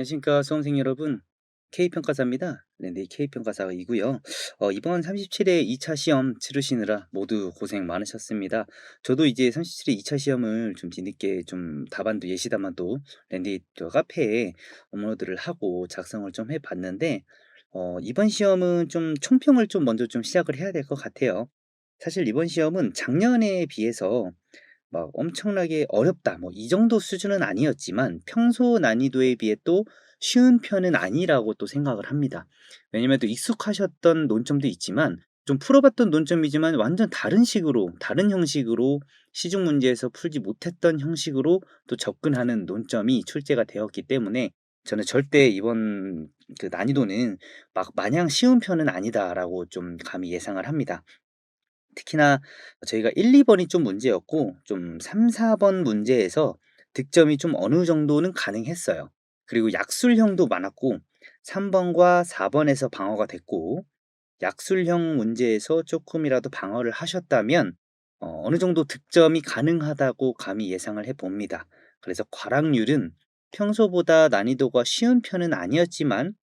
안녕하십니까 수험생 여러분. K평가사입니다. 네, K평가사이고요. 이번 37회 2차 시험 치르시느라 모두 고생 많으셨습니다. 저도 이제 37회 2차 시험을 좀 뒤늦게 좀 답안도 예시 답안도 랜디 카페에 업로드를 하고 작성을 좀 해봤는데 이번 시험은 좀 총평을 좀 먼저 좀 시작을 해야 될 것 같아요. 사실 이번 시험은 작년에 비해서 막 엄청나게 어렵다 뭐 이 정도 수준은 아니었지만 평소 난이도에 비해 또 쉬운 편은 아니라고 또 생각을 합니다. 왜냐면 또 익숙하셨던 논점도 있지만 좀 풀어봤던 논점이지만 완전 다른 식으로 다른 형식으로 시중 문제에서 풀지 못했던 형식으로 또 접근하는 논점이 출제가 되었기 때문에 저는 절대 이번 그 난이도는 막 마냥 쉬운 편은 아니다라고 좀 감히 예상을 합니다. 특히나 저희가 1-2 번이 좀 문제였고 좀 3-4번 문제에서 득점이 좀 어느 정도는 가능했어요. 그리고 약술형도 많았고 3 번과 4 번에서 방어가 됐고 약술형 문제에서 쪼끔이라도 방어를 하셨다면 어느 정도 득점이 가능하다고 감히 예상을 해 봅니다. 그래서 과락률은 평소보다 난이도가 쉬운 편은 아니었지만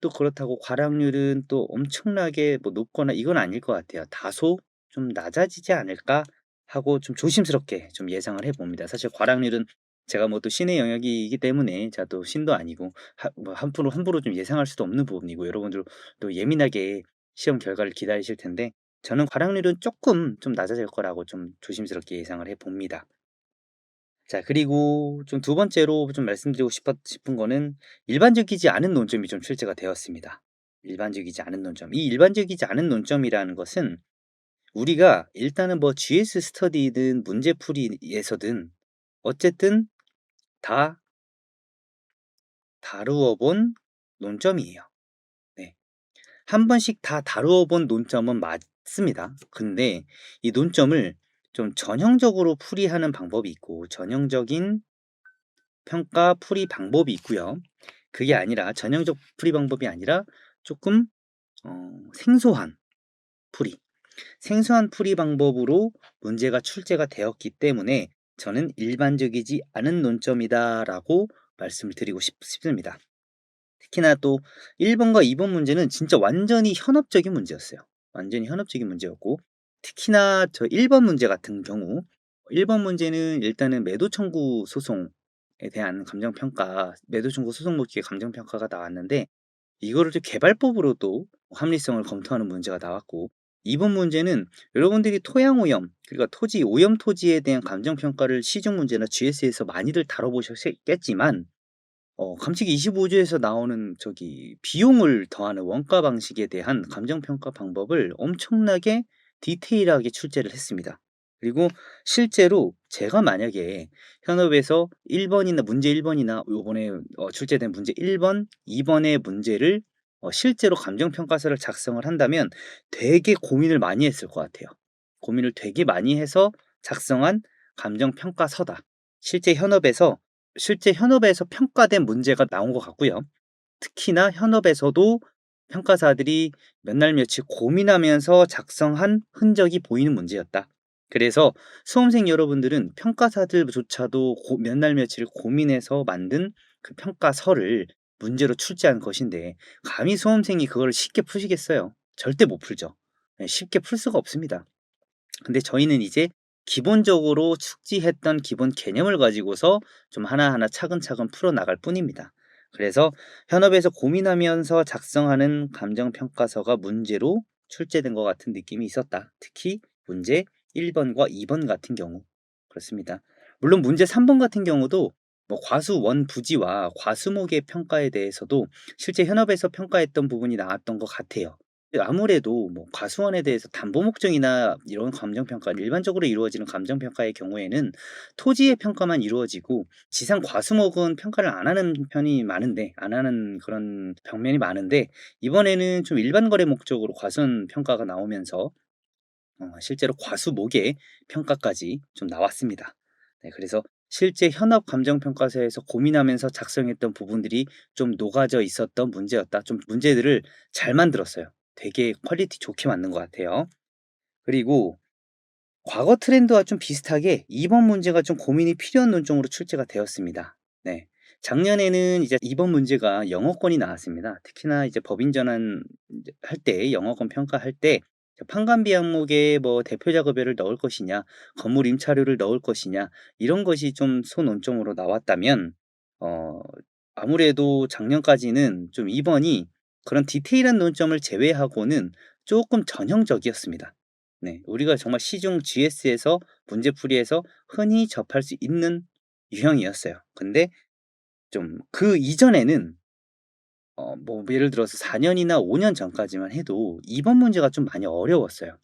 또 그렇다고 과락률은 또 엄청나게 뭐 높거나 이건 아닐 것 같아요. '다소 좀 낮아지지 않을까?' 하고 좀 조심스럽게 좀 예상을 해 봅니다. 사실 과락률은 제가 뭐 또 신의 영역이기 때문에 제가 또 신도 아니고 뭐 함부로 좀 예상할 수도 없는 부분이고 여러분들 또 예민하게 시험 결과를 기다리실 텐데 저는 과락률은 쪼끔 좀 낮아질 거라고 좀 조심스럽게 예상을 해 봅니다. 자 그리고 좀 두 번째로 좀 말씀드리고 싶은 거는 일반적이지 않은 논점이 좀 출제가 되었습니다. 일반적이지 않은 논점. 이 일반적이지 않은 논점이라는 것은 우리가 일단은 뭐 GS 스터디든 문제풀이에서든 어쨌든 다 다루어 본 논점이에요. 네. 한 번씩 다 다루어 본 논점은 맞습니다. 근데 이 논점을 좀 전형적으로 풀이하는 방법이 있고 전형적인 평가 풀이 방법이 있고요. 그게 아니라 전형적 풀이 방법이 아니라 조금 생소한 풀이, 생소한 풀이 방법으로 문제가 출제가 되었기 때문에 저는 '일반적이지 않은 논점이다.'라고 말씀을 드리고 싶습니다. 특히나 또 1 번과 2번 문제는 진짜 완전히 현업적인 문제였어요. 완전히 현업적인 문제였고 특히나 저 1번 문제 같은 경우 1번 문제는 일단은 매도 청구 소송에 대한 감정 평가 매도 청구 소송 목적의 감정 평가가 나왔는데 이거를 좀 개발법으로도 합리성을 검토하는 문제가 나왔고 2번 문제는 여러분들이 토양 오염 그러니까 토지 오염 토지에 대한 감정 평가를 시중 문제나 GS에서 많이들 다뤄보셨겠지만 감치기 25 조에서 나오는 저기 비용을 더하는 원가 방식에 대한 감정 평가 방법을 엄청나게 디테일하게 출제를 했습니다. 그리고 실제로 제가 만약에 현업에서 1 번이나 문제 1 번이나 요번에 출제된 문제 1 번, 2 번의 문제를 실제로 감정 평가서를 작성을 한다면 되게 고민을 많이 했을 것 같아요. 고민을 되게 많이 해서 작성한 감정 평가서다. 실제 현업에서 실제 현업에서 평가된 문제가 나온 것 같고요. 특히나 현업에서도 평가사들이 몇 날 며칠 고민하면서 작성한 흔적이 보이는 문제였다. 그래서 수험생 여러분들은 평가사들조차도 몇 날 며칠 고민해서 만든 그 평가서를 문제로 출제한 것인데 감히 수험생이 그거를 쉽게 푸시겠어요? 절대 못 풀죠. 네, 쉽게 풀 수가 없습니다. 근데 저희는 이제 기본적으로 숙지했던 기본 개념을 가지고서 좀 하나하나 차근차근 풀어나갈 뿐입니다. 그래서 현업에서 고민하면서 작성하는 감정평가서가 문제로 출제된 것 같은 느낌이 있었다. 특히 문제 1 번과 2번 같은 경우 그렇습니다. 물론 문제 3번 같은 경우도 뭐 과수 원 부지와 과수목의 평가에 대해서도 실제 현업에서 평가했던 부분이 나왔던 것 같아요. 아무래도 뭐 과수원에 대해서 담보 목적이나 이런 감정 평가는 일반적으로 이루어지는 감정 평가의 경우에는 토지의 평가만 이루어지고 지상 과수목은 평가를 안 하는 편이 많은데 안 하는 그런 벽면이 많은데 이번에는 좀 일반 거래 목적으로 과수원 평가가 나오면서 실제로 과수목의 평가까지 좀 나왔습니다. 네, 그래서 실제 현업 감정 평가서에서 고민하면서 작성했던 부분들이 좀 녹아져 있었던 문제였다. 좀 문제들을 잘 만들었어요. 되게 퀄리티 좋게 만든 것 같아요. 그리고 과거 트렌드와 좀 비슷하게 2번 문제가 좀 고민이 필요한 논점으로 출제가 되었습니다. 네. 작년에는 이제 이번 문제가 영어권이 나왔습니다. 특히나 이제 법인 전환 이제 할 때 영어권 평가할 때 판관비 항목에 뭐 대표 작업료를 넣을 것이냐, 건물 임차료를 넣을 것이냐 이런 것이 좀 소논점으로 나왔다면 어 아무래도 작년까지는 좀 이번이 그런 디테일한 논점을 제외하고는 조금 전형적이었습니다. 네. 우리가 정말 시중 GS에서 문제풀이에서 흔히 접할 수 있는 유형이었어요. 근데 좀 그 이전에는 뭐 예를 들어서 4 년이나 5년 전까지만 해도 이번 문제가 좀 많이 어려웠어요.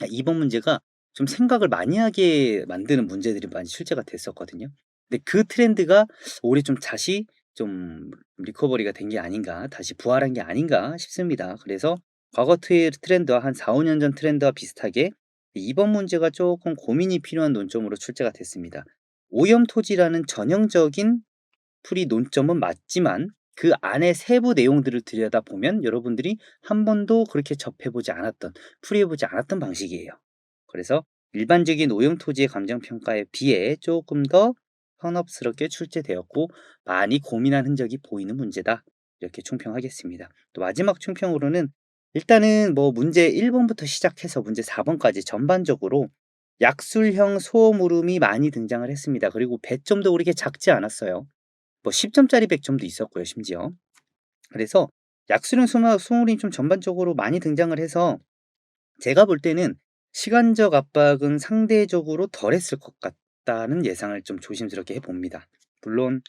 이번 문제가 좀 생각을 많이 하게 만드는 문제들이 많이 출제가 됐었거든요. 근데 그 트렌드가 올해 좀 다시 좀 리커버리가 된 게 아닌가, 다시 부활한 게 아닌가 싶습니다. 그래서 과거 트렌드와 한 4-5년 전 트렌드와 비슷하게 이번 문제가 조금 고민이 필요한 논점으로 출제가 됐습니다. 오염 토지라는 전형적인 풀이 논점은 맞지만 그 안에 세부 내용들을 들여다보면 여러분들이 한 번도 그렇게 접해 보지 않았던, 풀이해 보지 않았던 방식이에요. 그래서 일반적인 오염 토지의 감정 평가에 비해 조금 더 현업스럽게 출제되었고 많이 고민한 흔적이 보이는 문제다. 이렇게 총평하겠습니다. 또 마지막 총평으로는 일단은 뭐 문제 1 번부터 시작해서 문제 4 번까지 전반적으로 약술형 소음울음이 많이 등장을 했습니다. 그리고 배점도 그렇게 작지 않았어요. 뭐 10 점짜리 100 점도 있었고요, 심지어. 그래서 약수령 소모임이 좀 전반적으로 많이 등장을 해서 제가 볼 때는 시간적 압박은 상대적으로 덜했을 것 같다는 예상을 좀 조심스럽게 해 봅니다. 물론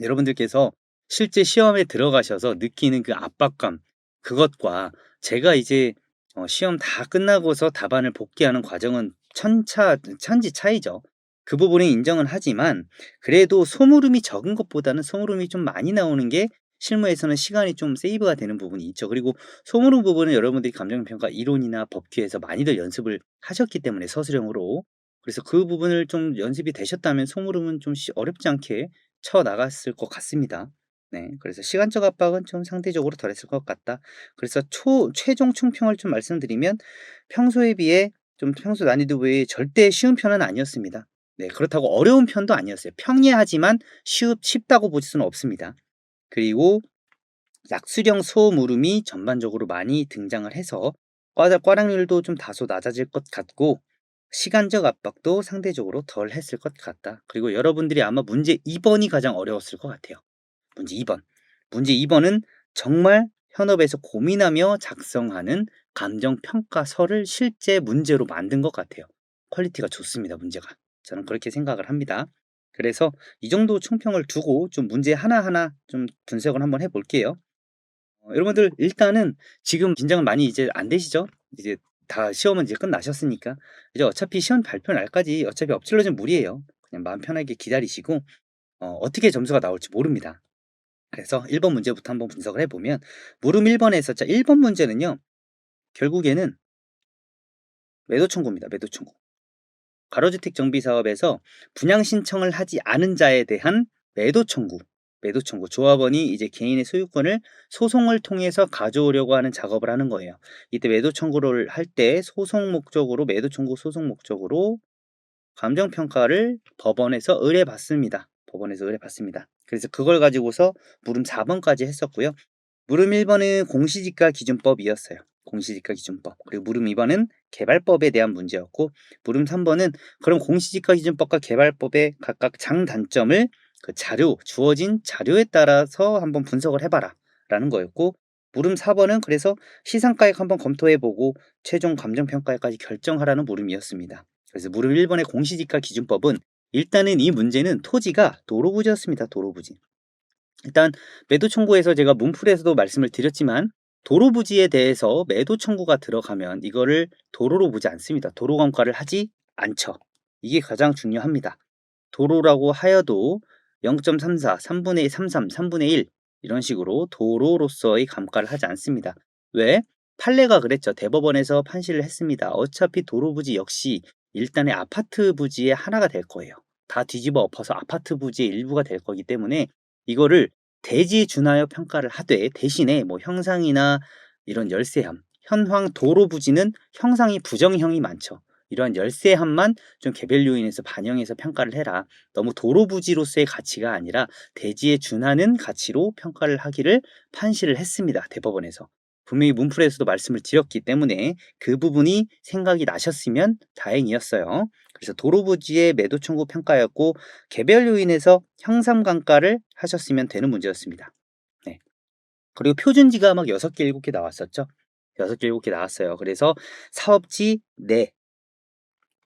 여러분들께서 실제 시험에 들어가셔서 느끼는 그 압박감, 그것과 제가 이제 시험 다 끝나고서 답안을 복귀하는 과정은 천지 차이죠. 그 부분은 인정은 하지만 그래도 소물음이 적은 것보다는 소물음이 좀 많이 나오는 게 실무에서는 시간이 좀 세이브가 되는 부분이 있죠. 그리고 소물음 부분은 여러분들이 감정평가 이론이나 법규에서 많이들 연습을 하셨기 때문에 서술형으로. 그래서 그 부분을 좀 연습이 되셨다면 소물음은 좀 어렵지 않게 쳐 나갔을 것 같습니다. 네. 그래서 시간적 압박은 좀 상대적으로 덜했을 것 같다. 그래서 최종 총평을 좀 말씀드리면 평소에 비해 좀 평소 난이도 외에 절대 쉬운 편은 아니었습니다. 네. 그렇다고 어려운 편도 아니었어요. 평이하지만 쉽다고 볼 수는 없습니다. 그리고 약수령 소물음이 전반적으로 많이 등장을 해서 꽈락률도 좀 다소 낮아질 것 같고 시간적 압박도 상대적으로 덜 했을 것 같다. 그리고 여러분들이 아마 문제 2 번이 가장 어려웠을 것 같아요. 문제 2 번. 문제 2 번은 정말 현업에서 고민하며 작성하는 감정 평가서를 실제 문제로 만든 것 같아요. 퀄리티가 좋습니다, 문제가. 저는 그렇게 생각을 합니다. 그래서 이 정도 총평을 두고 좀 문제 하나하나 좀 분석을 한번 해 볼게요. 여러분들 일단은 지금 긴장은 많이 이제 안 되시죠? 이제 다 시험은 이제 끝나셨으니까. 이제 어차피 시험 발표 날까지 어차피 엎질러진 물이에요. 그냥 마음 편하게 기다리시고 어떻게 점수가 나올지 모릅니다. 그래서 1번 문제부터 한번 분석을 해 보면 물음 1 번에서 자 1번 문제는요. 결국에는 매도 청구입니다. 매도 청구. 가로주택 정비 사업에서 분양 신청을 하지 않은 자에 대한 매도 청구. 매도 청구. 조합원이 이제 개인의 소유권을 소송을 통해서 가져오려고 하는 작업을 하는 거예요. 이때 매도 청구를 할 때 소송 목적으로 매도 청구 소송 목적으로 감정 평가를 법원에서 의뢰받습니다. 법원에서 의뢰받습니다. 그래서 그걸 가지고서 물음 4 번까지 했었고요. 물음 1 번은 공시지가 기준법이었어요. 공시지가 기준법. 그리고 물음 2 번은 개발법에 대한 문제였고 물음 3 번은 그럼 공시지가 기준법과 개발법의 각각 장단점을 그 주어진 자료에 따라서 한번 분석을 해 봐라라는 거였고 물음 4 번은 그래서 시상가액 한번 검토해 보고 최종 감정 평가까지 결정하라는 물음이었습니다. 그래서 물음 1 번의 공시지가 기준법은 일단은 이 문제는 토지가 도로부지였습니다. 도로부지. 일단 매도 청구에서 제가 문풀에서도 말씀을 드렸지만 도로 부지에 대해서 매도 청구가 들어가면 이거를 도로로 보지 않습니다. 도로 감가를 하지 않죠. 이게 가장 중요합니다. 도로라고 하여도 0.34, 3분의 33, 3분의 1 이런 식으로 도로로서의 감가를 하지 않습니다. 왜? 판례가 그랬죠. 대법원에서 판시를 했습니다. 어차피 도로 부지 역시 일단의 아파트 부지의 하나가 될 거예요. 다 뒤집어 엎어서 아파트 부지의 일부가 될 거기 때문에 이거를 대지에 준하여 평가를 하되 대신에 뭐 형상이나 이런 열세함, 현황 도로 부지는 형상이 부정형이 많죠. 이러한 열세함만 좀 개별 요인에서 반영해서 평가를 해라. 너무 도로 부지로서의 가치가 아니라 대지에 준하는 가치로 평가를 하기를 판시를 했습니다. 대법원에서. 분명히 문풀에서도 말씀을 드렸기 때문에 그 부분이 생각이 나셨으면 다행이었어요. 그래서 도로 부지의 매도 청구 평가였고 개별 요인에서 형삼감가를 하셨으면 되는 문제였습니다. 네. 그리고 표준지가 막 6개, 7개 나왔었죠. 6개, 7개 나왔어요. 그래서 사업지 내,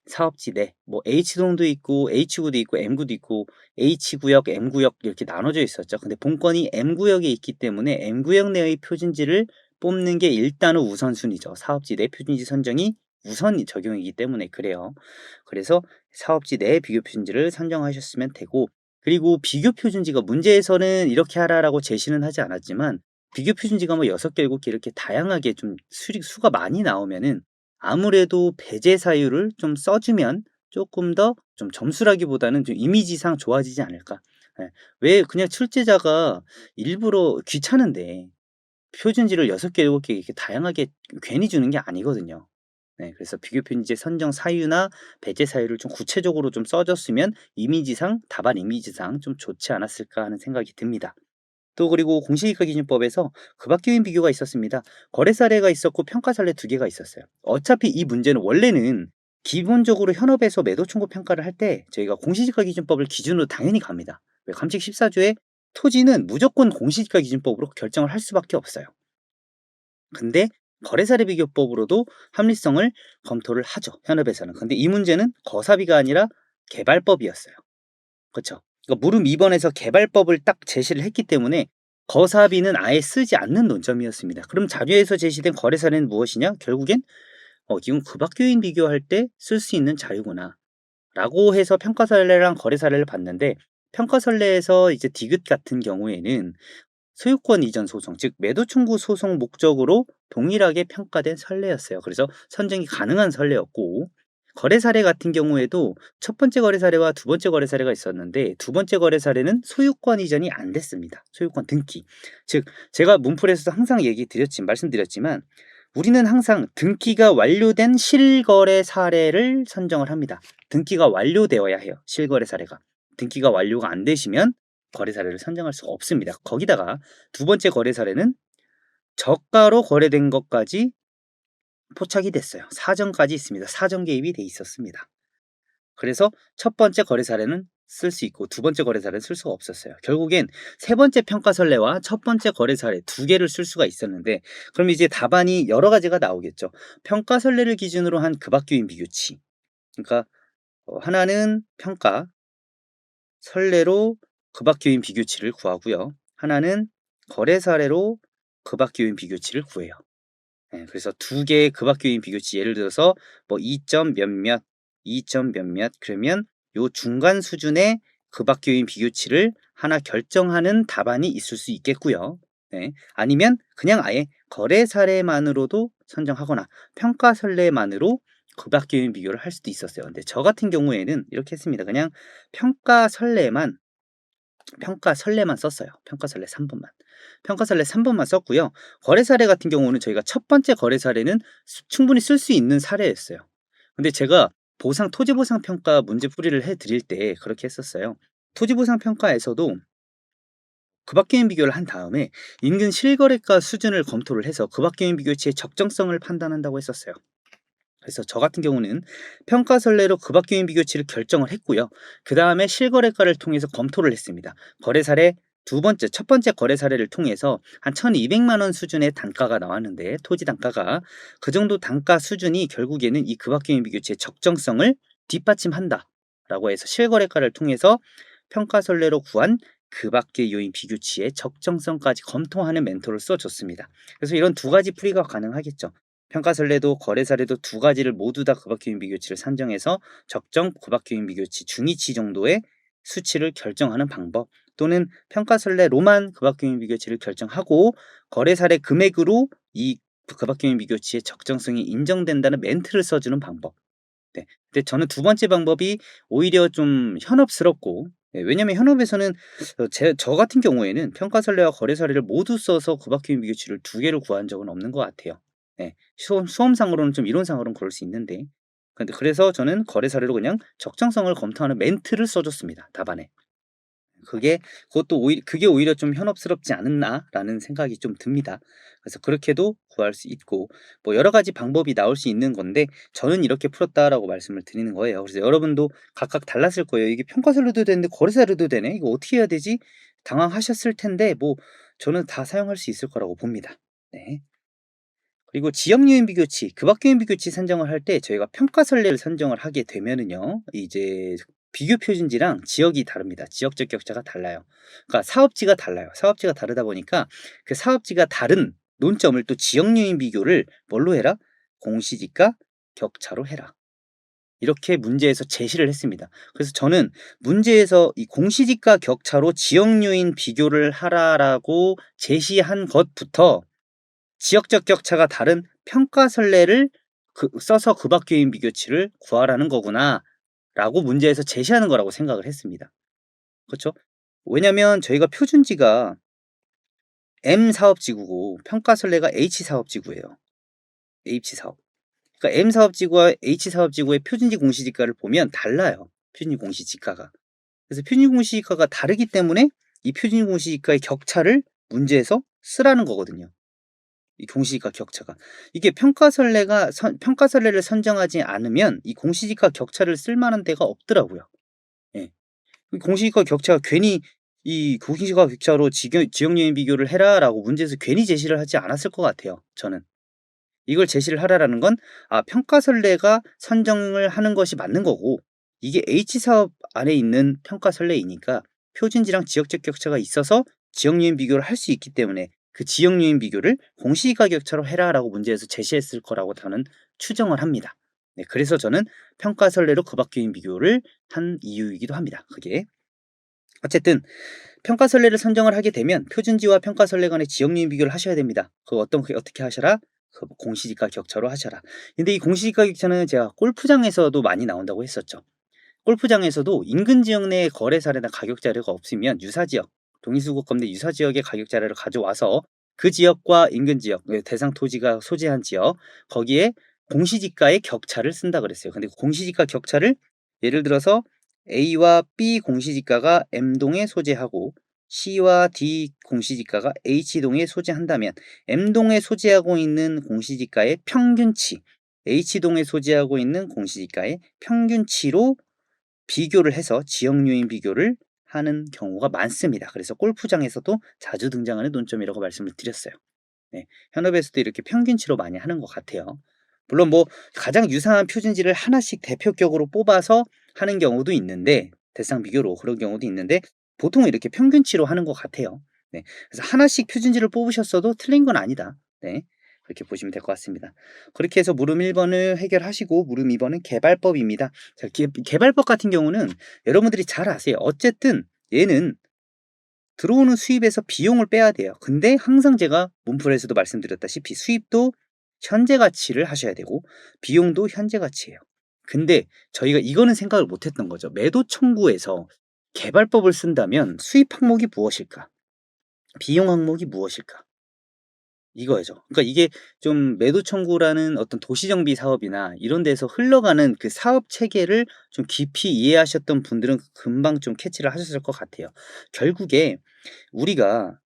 사업지 내, 뭐 H동도 있고 H구도 있고 M구도 있고 H구역, M구역 이렇게 나눠져 있었죠. 근데 본건이 M구역에 있기 때문에 M구역 내의 표준지를 뽑는 게 일단은 우선순위죠. 사업지 내 표준지 선정이 우선 적용이기 때문에 그래요. 그래서 사업지 내 비교 표준지를 선정하셨으면 되고, 그리고 비교 표준지가 문제에서는 이렇게 하라라고 제시는 하지 않았지만 비교 표준지가 뭐 6개, 7개 이렇게 다양하게 좀 수가 많이 나오면은 아무래도 배제 사유를 좀 써주면 조금 더 좀 점수라기보다는 좀 이미지상 좋아지지 않을까. 예. 왜 그냥 출제자가 일부러 귀찮은데 표준지를 6개, 7개 이렇게 다양하게 괜히 주는 게 아니거든요. 네, 그래서 비교 표준지 선정 사유나 배제 사유를 좀 구체적으로 좀 써줬으면 이미지상, 답안 이미지상 좀 좋지 않았을까 하는 생각이 듭니다. 또 그리고 공시지가기준법에서 그 밖의 요인 비교가 있었습니다. 거래 사례가 있었고 평가 사례 2개가 있었어요. 어차피 이 문제는 원래는 기본적으로 현업에서 매도 청구 평가를 할 때 저희가 공시지가기준법을 기준으로 당연히 갑니다. 왜? 감칙 14조에 토지는 무조건 공시지가기준법으로 결정을 할 수밖에 없어요. 근데 거래사례 비교법으로도 합리성을 검토를 하죠, 현업에서는. 근데 이 문제는 거사비가 아니라 개발법이었어요. 그쵸? 그러니까 무릎 2번에서 개발법을 딱 제시를 했기 때문에 거사비는 아예 쓰지 않는 논점이었습니다. 그럼 자료에서 제시된 거래 사례는 무엇이냐? 결국엔 이건 급학교인 비교할 때 쓸 수 있는 자료구나 라고 해서 평가 선례랑 거래 사례를 봤는데, 평가 선례에서 이제 디귿 같은 경우에는 소유권 이전 소송, 즉 매도 청구 소송 목적으로 동일하게 평가된 선례였어요. 그래서 선정이 가능한 선례였고, 거래 사례 같은 경우에도 첫 번째 거래 사례와 두 번째 거래 사례가 있었는데 두 번째 거래 사례는 소유권 이전이 안 됐습니다. 소유권 등기. 즉 제가 문풀에서도 항상 말씀드렸지만 우리는 항상 등기가 완료된 실거래 사례를 선정을 합니다. 등기가 완료되어야 해요. 실거래 사례가. 등기가 완료가 안 되시면 거래 사례를 선정할 수가 없습니다. 거기다가 두 번째 거래 사례는 저가로 거래된 것까지 포착이 됐어요. 사정까지 있습니다. 사정 개입이 돼 있었습니다. 그래서 첫 번째 거래 사례는 쓸 수 있고 두 번째 거래 사례는 쓸 수가 없었어요. 결국엔 세 번째 평가 선례와 첫 번째 거래 사례 2개를 쓸 수가 있었는데, 그럼 이제 답안이 여러 가지가 나오겠죠. 평가 선례를 기준으로 한 급학교인 비교치. 그러니까 하나는 평가 선례로 급학교인 비교치를 구하고요. 하나는 거래 사례로 급학교인 비교치를 구해요. 네, 그래서 2개의 급학교인 비교치, 예를 들어서 뭐 2점 몇몇, 2점 몇몇, 그러면 요 중간 수준의 급학교인 비교치를 하나 결정하는 답안이 있을 수 있겠고요. 네, 아니면 그냥 아예 거래 사례만으로도 선정하거나 평가 선례만으로 급학교인 비교를 할 수도 있었어요. 근데 저 같은 경우에는 이렇게 했습니다. 그냥 평가 선례만 썼어요. 평가 선례 3번만. 평가 선례 3번만 썼고요. 거래 사례 같은 경우는 저희가 첫 번째 거래 사례는 충분히 쓸 수 있는 사례였어요. 근데 제가 토지 보상 평가 문제 풀이를 해 드릴 때 그렇게 했었어요. 토지 보상 평가에서도 급학교인 비교를 한 다음에 인근 실거래가 수준을 검토를 해서 급학교인 비교치의 적정성을 판단한다고 했었어요. 그래서 저 같은 경우는 평가 선례로 급학교인 비교치를 결정을 했고요. 그 다음에 실거래가를 통해서 검토를 했습니다. 거래 사례 첫 번째 거래 사례를 통해서 한 1,200만 원 수준의 단가가 나왔는데, 토지 단가가 그 정도 단가 수준이 결국에는 이 급학교인 비교치의 적정성을 뒷받침한다라고 해서 실거래가를 통해서 평가 선례로 구한 급학교 요인 비교치의 적정성까지 검토하는 멘토를 써줬습니다. 그래서 이런 2가지 풀이가 가능하겠죠. 평가 선례도 거래 사례도 2가지를 모두 다 급학교인 비교치를 산정해서 적정 급학교인 비교치 중위치 정도의 수치를 결정하는 방법, 또는 평가 선례로만 급학교인 비교치를 결정하고 거래 사례 금액으로 이 급학교인 비교치의 적정성이 인정된다는 멘트를 써주는 방법. 네. 근데 저는 2번째 방법이 오히려 좀 현업스럽고, 왜냐면 현업에서는 저 같은 경우에는 평가 선례와 거래 사례를 모두 써서 급학교인 비교치를 2개를 구한 적은 없는 것 같아요. 네. 수험상으로는 좀 이론상으로는 그럴 수 있는데, 근데 그래서 저는 거래 사례로 그냥 적정성을 검토하는 멘트를 써 줬습니다, 답안에. 그게 그것도 그게 오히려 좀 현업스럽지 않았나라는 생각이 좀 듭니다. 그래서 그렇게도 구할 수 있고 뭐 여러 가지 방법이 나올 수 있는 건데 저는 이렇게 풀었다라고 말씀을 드리는 거예요. 그래서 여러분도 각각 달랐을 거예요. '이게 평가서류도 되는데 거래사료도 되네. 이거 어떻게 해야 되지?' 당황하셨을 텐데 뭐 저는 다 사용할 수 있을 거라고 봅니다. 네. 그리고 지역 유인 비교치, 급학 유인 비교치 선정을 할 때 저희가 평가 선례를 선정을 하게 되면은요. 이제 비교 표준지랑 지역이 다릅니다. 지역적 격차가 달라요. 그러니까 사업지가 달라요. 사업지가 다르다 보니까 그 사업지가 다른 논점을 또 지역 유인 비교를 뭘로 해라? 공시지가 격차로 해라. 이렇게 문제에서 제시를 했습니다. 그래서 저는 문제에서 이 공시지가 격차로 지역 요인 비교를 하라라고 제시한 것부터 지역적 격차가 다른 평가 선례를 써서 급학교인 비교치를 구하라는 거구나라고 문제에서 제시하는 거라고 생각을 했습니다. 그렇죠? 왜냐면 저희가 표준지가 M 사업지구고 평가 선례가 H 사업지구예요. H 사업. 그러니까 M 사업지구와 H 사업지구의 표준지 공시지가를 보면 달라요. 표준지 공시지가가. 그래서 표준지 공시지가가 다르기 때문에 이 표준지 공시지가의 격차를 문제에서 쓰라는 거거든요. 이 공시지가 격차가. 이게 평가 선례를 선정하지 않으면 이 공시지가 격차를 쓸 만한 데가 없더라고요. 예. 공시지가 격차가 괜히 이 공시지가 격차로 지역 요인 비교를 해라라고 문제에서 괜히 제시를 하지 않았을 것 같아요, 저는. 이걸 제시를 하라라는 건 평가 선례가 선정을 하는 것이 맞는 거고 이게 H 사업 안에 있는 평가 선례이니까 표준지랑 지역적 격차가 있어서 지역 요인 비교를 할 수 있기 때문에 그 지역 요인 비교를 공시지가 격차로 해라라고 문제에서 제시했을 거라고 저는 추정을 합니다. 네, 그래서 저는 평가 선례로 급학 요인 비교를 한 이유이기도 합니다. 그게 어쨌든 평가 선례를 선정을 하게 되면 표준지와 평가 선례 간의 지역 요인 비교를 하셔야 됩니다. 어떻게 하셔라? 그 공시지가 격차로 하셔라. 근데 이 공시지가 격차는 제가 골프장에서도 많이 나온다고 했었죠. 골프장에서도 인근 지역 내 거래 사례나 가격 자료가 없으면 유사 지역, 동의수거권 내 유사 지역의 가격 자료를 가져와서 그 지역과 인근 지역, 대상 토지가 소재한 지역, 거기에 공시지가의 격차를 쓴다 그랬어요. 근데 공시지가 격차를 예를 들어서 A와 B 공시지가가 M동에 소재하고 C와 D 공시지가가 H동에 소재한다면 M동에 소재하고 있는 공시지가의 평균치, H동에 소재하고 있는 공시지가의 평균치로 비교를 해서 지역 요인 비교를 하는 경우가 많습니다. 그래서 골프장에서도 자주 등장하는 논점이라고 말씀을 드렸어요. 네, 현업에서도 이렇게 평균치로 많이 하는 것 같아요. 물론 뭐 가장 유사한 표준지를 하나씩 대표격으로 뽑아서 하는 경우도 있는데 대상 비교로 그런 경우도 있는데 보통은 이렇게 평균치로 하는 것 같아요. 네, 그래서 하나씩 표준지를 뽑으셨어도 틀린 건 아니다. 네, 그렇게 보시면 될 것 같습니다. 그렇게 해서 물음 1번을 해결하시고 물음 2번은 개발법입니다. 자, 개발법 같은 경우는 여러분들이 잘 아세요. 어쨌든 얘는 들어오는 수입에서 비용을 빼야 돼요. 근데 항상 제가 문풀에서도 말씀드렸다시피 수입도 현재 가치를 하셔야 되고 비용도 현재 가치예요. 근데 저희가 이거는 생각을 못 했던 거죠. 매도 청구에서 개발법을 쓴다면 수입 항목이 무엇일까? 비용 항목이 무엇일까? 이거죠. 그러니까 이게 좀 매도 청구라는 어떤 도시정비 사업이나 이런 데서 흘러가는 그 사업 체계를 좀 깊이 이해하셨던 분들은 금방 좀 캐치를 하셨을 것 같아요. 결국에 우리가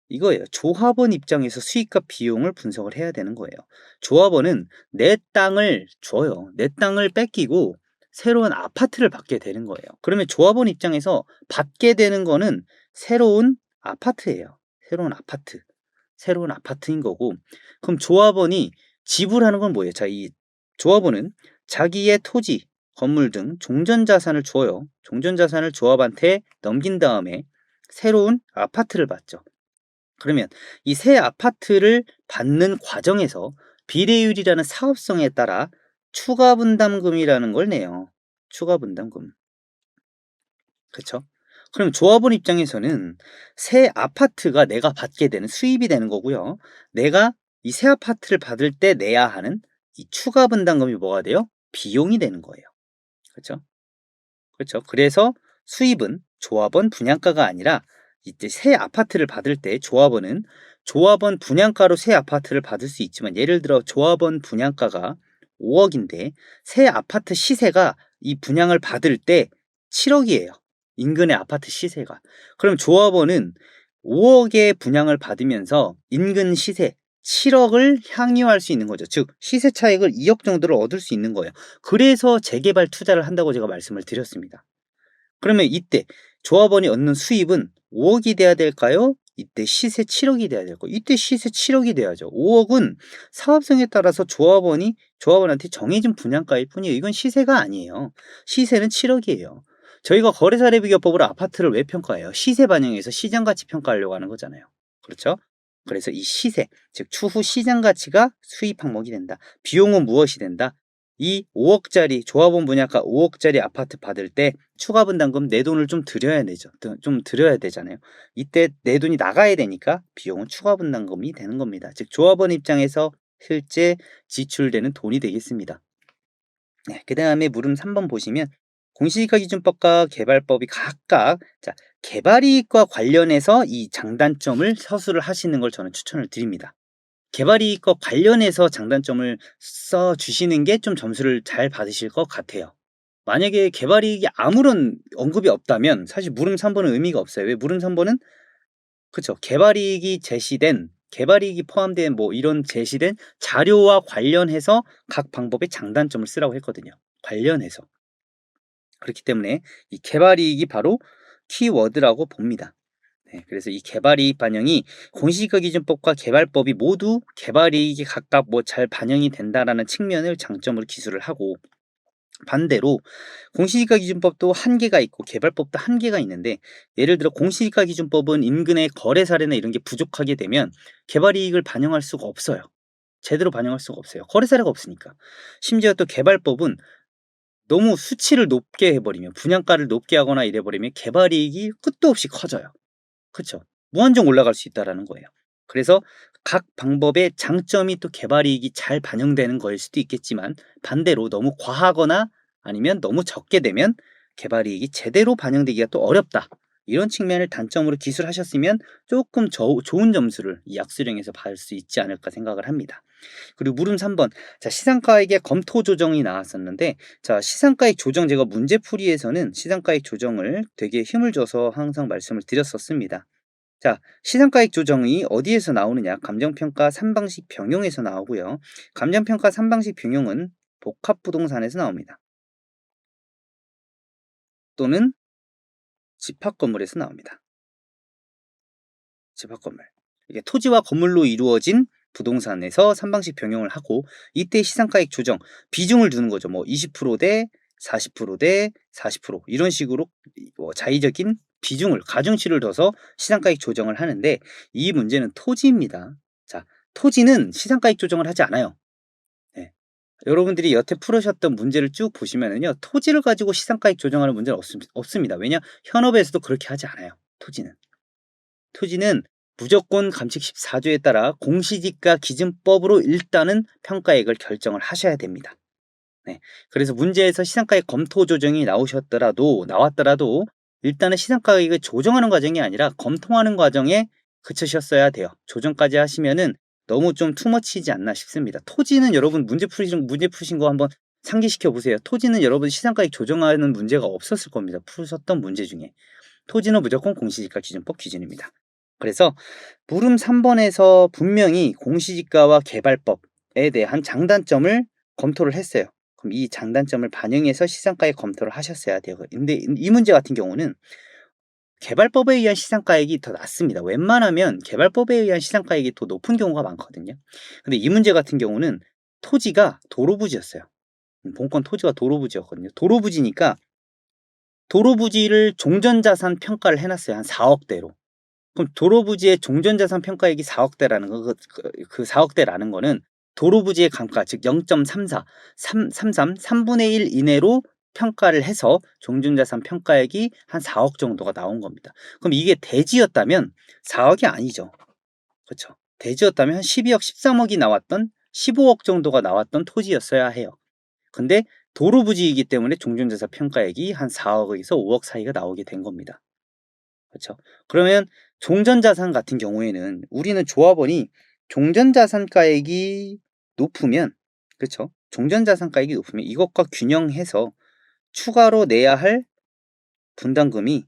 이거예요. 조합원 입장에서 수익과 비용을 분석을 해야 되는 거예요. 조합원은 내 땅을 줘요. 내 땅을 뺏기고 새로운 아파트를 받게 되는 거예요. 그러면 조합원 입장에서 받게 되는 거는 새로운 아파트예요. 새로운 아파트. 새로운 아파트인 거고 그럼 조합원이 지불하는 건 뭐예요? 자, 이 조합원은 자기의 토지, 건물 등 종전자산을 줘요. 종전자산을 조합한테 넘긴 다음에 새로운 아파트를 받죠. 그러면 이 새 아파트를 받는 과정에서 비례율이라는 사업성에 따라 추가 분담금이라는 걸 내요. 추가 분담금. 그쵸? 그럼 조합원 입장에서는 새 아파트가 내가 받게 되는 수입이 되는 거고요. 내가 이 새 아파트를 받을 때 내야 하는 이 추가 분담금이 뭐가 돼요? 비용이 되는 거예요. 그렇죠? 그렇죠. 그래서 수입은 조합원 분양가가 아니라 이제 새 아파트를 받을 때 조합원 분양가로 새 아파트를 받을 수 있지만 예를 들어 조합원 분양가가 5억인데 새 아파트 시세가 이 분양을 받을 때 7억이에요. 인근의 아파트 시세가. 그럼 조합원은 5억의 분양을 받으면서 인근 시세 7억을 향유할 수 있는 거죠. 즉 시세 차익을 2억 정도를 얻을 수 있는 거예요. 그래서 재개발 투자를 한다고 제가 말씀을 드렸습니다. 그러면 이때 조합원이 얻는 수입은 5억이 돼야 될까요? 이때 시세 7억이 돼야 될까요? 이때 시세 7억이 돼야죠. 5억은 사업성에 따라서 조합원한테 정해진 분양가일 뿐이에요. 이건 시세가 아니에요. 시세는 7억이에요. 저희가 거래사례 비교법으로 아파트를 왜 평가해요? 시세 반영해서 시장 가치 평가하려고 하는 거잖아요. 그렇죠? 그래서 이 시세, 즉 추후 시장 가치가 수입 항목이 된다. 비용은 무엇이 된다? 이 5억짜리 조합원 분양가 5억짜리 아파트 받을 때 추가 분담금 내 돈을 좀 드려야 되죠. 좀 드려야 되잖아요. 이때 내 돈이 나가야 되니까 비용은 추가 분담금이 되는 겁니다. 즉 조합원 입장에서 실제 지출되는 돈이 되겠습니다. 네, 그다음에 물음 3번 보시면 공시지가기준법과 개발법이 각각 개발이익과 관련해서 이 장단점을 서술을 하시는 걸 저는 추천을 드립니다. 개발이익과 관련해서 장단점을 써 주시는 게 좀 점수를 잘 받으실 것 같아요. 만약에 개발이익이 아무런 언급이 없다면 사실 물음 3번은 의미가 없어요. 왜? 물음 3번은 그쵸. 개발이익이 포함된 뭐 이런 제시된 자료와 관련해서 각 방법의 장단점을 쓰라고 했거든요. 관련해서. 그렇기 때문에 이 개발이익이 바로 키워드라고 봅니다. 네, 그래서 이 개발이익 반영이 공시지가기준법과 개발법이 모두 개발이익이 각각 뭐 잘 반영이 된다라는 측면을 장점으로 기술을 하고, 반대로 공시지가기준법도 한계가 있고 개발법도 한계가 있는데, 예를 들어 공시지가기준법은 인근의 거래 사례나 이런 게 부족하게 되면 개발이익을 반영할 수가 없어요. 제대로 반영할 수가 없어요. 거래 사례가 없으니까. 심지어 또 개발법은 너무 수치를 높게 해버리면, 분양가를 높게 하거나 이래버리면 개발이익이 끝도 없이 커져요. 그쵸? 무한정 올라갈 수 있다라는 거예요. 그래서 각 방법의 장점이 또 개발이익이 잘 반영되는 거일 수도 있겠지만, 반대로 너무 과하거나 아니면 너무 적게 되면 개발이익이 제대로 반영되기가 또 어렵다. 이런 측면을 단점으로 기술하셨으면 조금 좋은 점수를 이 약수령에서 받을 수 있지 않을까 생각을 합니다. 그리고 물음 3번. 시상가액의 검토 조정이 나왔었는데, 시상가액 조정, 제가 문제풀이에서는 시상가액 조정을 되게 힘을 줘서 항상 말씀을 드렸었습니다. 시상가액 조정이 어디에서 나오느냐? 감정평가 3방식 병용에서 나오고요. 감정평가 3방식 병용은 복합부동산에서 나옵니다. 또는 집합건물에서 나옵니다. 집합건물. 이게 토지와 건물로 이루어진 부동산에서 3방식 병용을 하고, 이때 시상가액 조정 비중을 두는 거죠. 뭐 20%대 40%대 40% 이런 식으로 자의적인 비중을, 가중치를 둬서 시상가액 조정을 하는데, 이 문제는 토지입니다. 토지는 시상가액 조정을 하지 않아요. 네. 여러분들이 여태 풀으셨던 문제를 쭉 보시면은요, 토지를 가지고 시상가액 조정하는 문제는 없습니다. 왜냐? 현업에서도 그렇게 하지 않아요. 토지는 무조건 감칙 14조에 따라 공시지가 기준법으로 일단은 평가액을 결정을 하셔야 됩니다. 네. 그래서 문제에서 시상가액 검토 조정이 나왔더라도 일단은 시상가액을 조정하는 과정이 아니라 검토하는 과정에 그치셨어야 돼요. 조정까지 하시면은 너무 좀 투머치지 않나 싶습니다. 토지는 여러분 문제 푸신 거 한번 상기시켜 보세요. 토지는 여러분 시상가액 조정하는 문제가 없었을 겁니다. 푸셨던 문제 중에. 토지는 무조건 공시지가 기준법 기준입니다. 그래서 물음 3번에서 분명히 공시지가와 개발법에 대한 장단점을 검토를 했어요. 그럼 이 장단점을 반영해서 시상가액 검토를 하셨어야 돼요. 근데 이 문제 같은 경우는 개발법에 의한 시상가액이 더 낮습니다. 웬만하면 개발법에 의한 시상가액이 더 높은 경우가 많거든요. 근데 이 문제 같은 경우는 토지가 도로부지였어요. 본권 토지가 도로부지였거든요. 도로부지니까 도로부지를 종전자산 평가를 해놨어요. 한 4억대로. 그럼 도로부지의 종전자산 평가액이 4억대라는 거, 그 4억대라는 거는 도로부지의 감가, 즉 0.34, 3분의 1 이내로 평가를 해서 종전자산 평가액이 한 4억 정도가 나온 겁니다. 그럼 이게 대지였다면 4억이 아니죠. 그렇죠? 대지였다면 한 12억, 13억이 나왔던, 15억 정도가 나왔던 토지였어야 해요. 근데 도로부지이기 때문에 종전자산 평가액이 한 4억에서 5억 사이가 나오게 된 겁니다. 그렇죠? 그러면 종전자산 같은 경우에는 우리는 조합원이 종전자산가액이 높으면, 그렇죠? 종전 자산 가액이 높으면 이것과 균형해서 추가로 내야 할 분담금이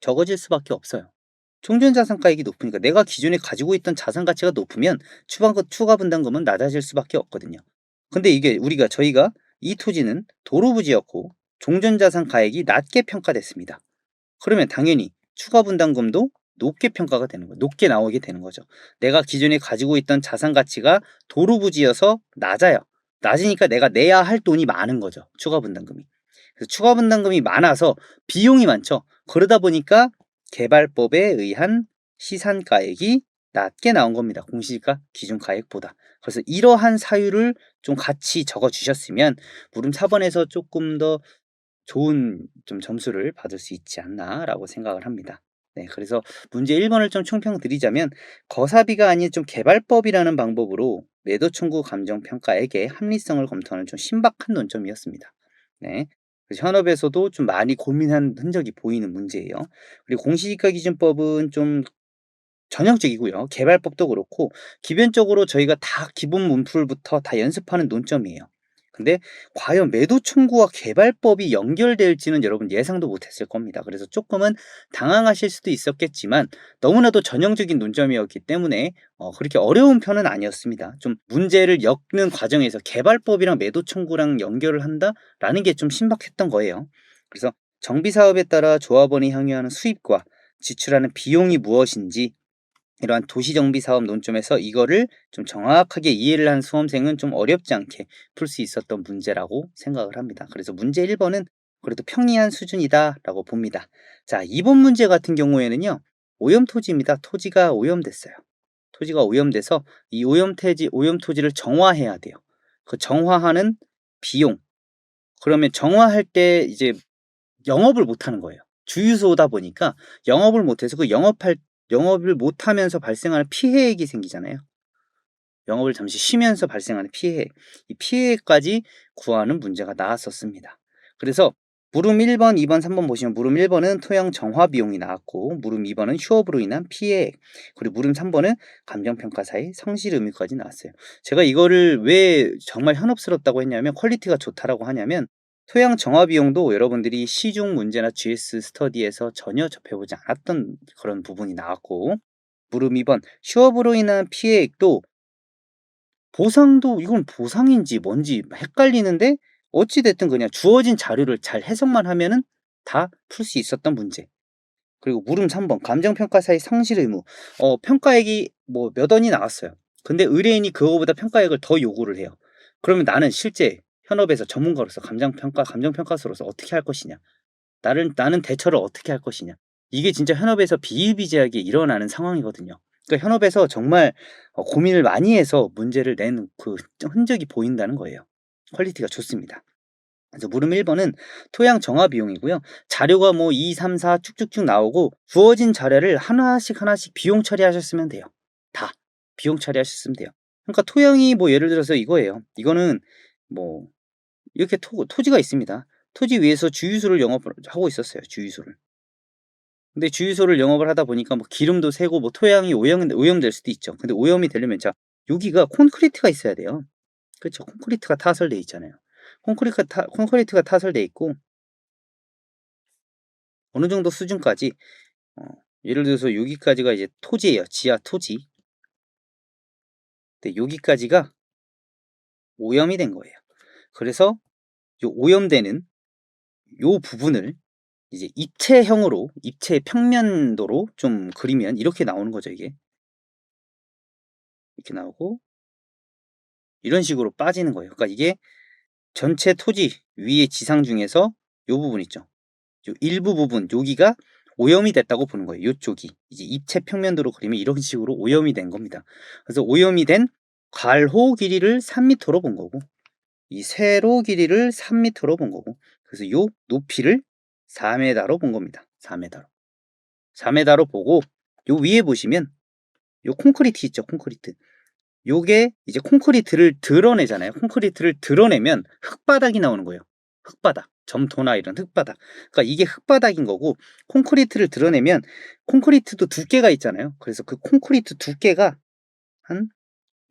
적어질 수밖에 없어요. 종전 자산 가액이 높으니까 내가 기존에 가지고 있던 자산 가치가 높으면 추가 분담금은 낮아질 수밖에 없거든요. 근데 이게 저희가 이 토지는 도로 부지였고 종전 자산 가액이 낮게 평가됐습니다. 그러면 당연히 추가 분담금도 높게 평가가 되는 거예요. 높게 나오게 되는 거죠. 내가 기존에 가지고 있던 자산 가치가 도로 부지여서 낮아요. 낮으니까 내가 내야 할 돈이 많은 거죠. 추가 분담금이. 그래서 추가 분담금이 많아서 비용이 많죠. 그러다 보니까 개발법에 의한 시산가액이 낮게 나온 겁니다. 공시지가 기준가액보다. 그래서 이러한 사유를 좀 같이 적어 주셨으면 물음 4번에서 조금 더 좋은 좀 점수를 받을 수 있지 않나라고 생각을 합니다. 네, 그래서 문제 1번을 좀 총평 드리자면 거사비가 아닌 좀 개발법이라는 방법으로 매도 청구 감정 평가액의 합리성을 검토하는 좀 신박한 논점이었습니다. 네. 그래서 현업에서도 좀 많이 고민한 흔적이 보이는 문제예요. 그리고 공시지가 기준법은 좀 전형적이고요. 개발법도 그렇고 기본적으로 저희가 다 기본 문풀부터 다 연습하는 논점이에요. 근데 과연 매도 청구와 개발법이 연결될지는 여러분 예상도 못했을 겁니다. 그래서 조금은 당황하실 수도 있었겠지만 너무나도 전형적인 논점이었기 때문에 그렇게 어려운 편은 아니었습니다. 좀 문제를 엮는 과정에서 개발법이랑 매도 청구랑 연결을 한다라는 게 좀 신박했던 거예요. 그래서 정비사업에 따라 조합원이 향유하는 수입과 지출하는 비용이 무엇인지 이러한 도시정비사업 논점에서 이거를 좀 정확하게 이해를 한 수험생은 좀 어렵지 않게 풀 수 있었던 문제라고 생각을 합니다. 그래서 문제 1번은 그래도 평이한 수준이다라고 봅니다. 자, 2번 문제 같은 경우에는요. 오염토지입니다. 토지가 오염됐어요. 토지가 오염돼서 이 오염토지를 정화해야 돼요. 그 정화하는 비용. 그러면 정화할 때 이제 영업을 못 하는 거예요. 주유소다 보니까 영업을 못 해서 영업을 못 하면서 발생하는 피해액이 생기잖아요. 영업을 잠시 쉬면서 발생하는 피해액. 이 피해액까지 구하는 문제가 나왔었습니다. 그래서 물음 1번, 2번, 3번 보시면 물음 1번은 토양 정화 비용이 나왔고 물음 2번은 휴업으로 인한 피해액, 그리고 물음 3번은 감정평가사의 성실 의무까지 나왔어요. 제가 이거를 왜 정말 현업스럽다고 했냐면 퀄리티가 좋다라고 하냐면 토양 정화 비용도 여러분들이 시중 문제나 GS 스터디에서 전혀 접해보지 않았던 그런 부분이 나왔고 물음 2번 휴업으로 인한 피해액도 보상도 이건 보상인지 뭔지 헷갈리는데 어찌 됐든 그냥 주어진 자료를 잘 해석만 하면은 다 풀 수 있었던 문제. 그리고 물음 3번 감정평가사의 상실 의무. 평가액이 뭐 몇 원이 나왔어요. 근데 의뢰인이 그거보다 평가액을 더 요구를 해요. 그러면 나는 실제 현업에서 전문가로서 감정평가사로서 어떻게 할 것이냐? 나는 대처를 어떻게 할 것이냐? 이게 진짜 현업에서 비일비재하게 일어나는 상황이거든요. 그러니까 현업에서 정말 고민을 많이 해서 문제를 낸 그 흔적이 보인다는 거예요. 퀄리티가 좋습니다. 그래서 물음 1번은 토양 정화 비용이고요. 자료가 뭐 2, 3, 4 쭉쭉쭉 나오고 주어진 자료를 하나씩 비용 처리하셨으면 돼요. 다 비용 처리하셨으면 돼요. 그러니까 토양이 뭐 예를 들어서 이거예요. 이거는 뭐 이렇게 토지가 있습니다. 토지 위에서 주유소를 영업을 하고 있었어요. 주유소를. 근데 주유소를 영업을 하다 보니까 뭐 기름도 새고 뭐 토양이 오염될 수도 있죠. 근데 오염이 되려면 자, 여기가 콘크리트가 있어야 돼요. 그렇죠. 콘크리트가 타설돼 있잖아요. 콘크리트가 타설돼 있고 어느 정도 수준까지 어, 예를 들어서 여기까지가 이제 토지예요. 지하 토지. 근데 여기까지가 오염이 된 거예요. 그래서 요 오염되는 요 부분을 이제 입체 평면도로 좀 그리면 이렇게 나오는 거죠, 이게. 이렇게 나오고 이런 식으로 빠지는 거예요. 그러니까 이게 전체 토지 위의 지상 중에서 요 부분 있죠. 요 일부 부분 여기가 오염이 됐다고 보는 거예요. 요쪽이 이제 입체 평면도로 그리면 이런 식으로 오염이 된 겁니다. 그래서 오염이 된 갈호 길이를 3m로 본 거고 이 세로 길이를 3m로 본 거고 그래서 요 높이를 4m로 본 겁니다. 4m로. 4m로 보고 요 위에 보시면 요 콘크리트 있죠. 콘크리트. 요게 이제 콘크리트를 드러내잖아요. 콘크리트를 드러내면 흙바닥이 나오는 거예요. 흙바닥. 점토나 이런 흙바닥. 그러니까 이게 흙바닥인 거고 콘크리트를 드러내면 콘크리트도 두께가 있잖아요. 그래서 그 콘크리트 두께가 한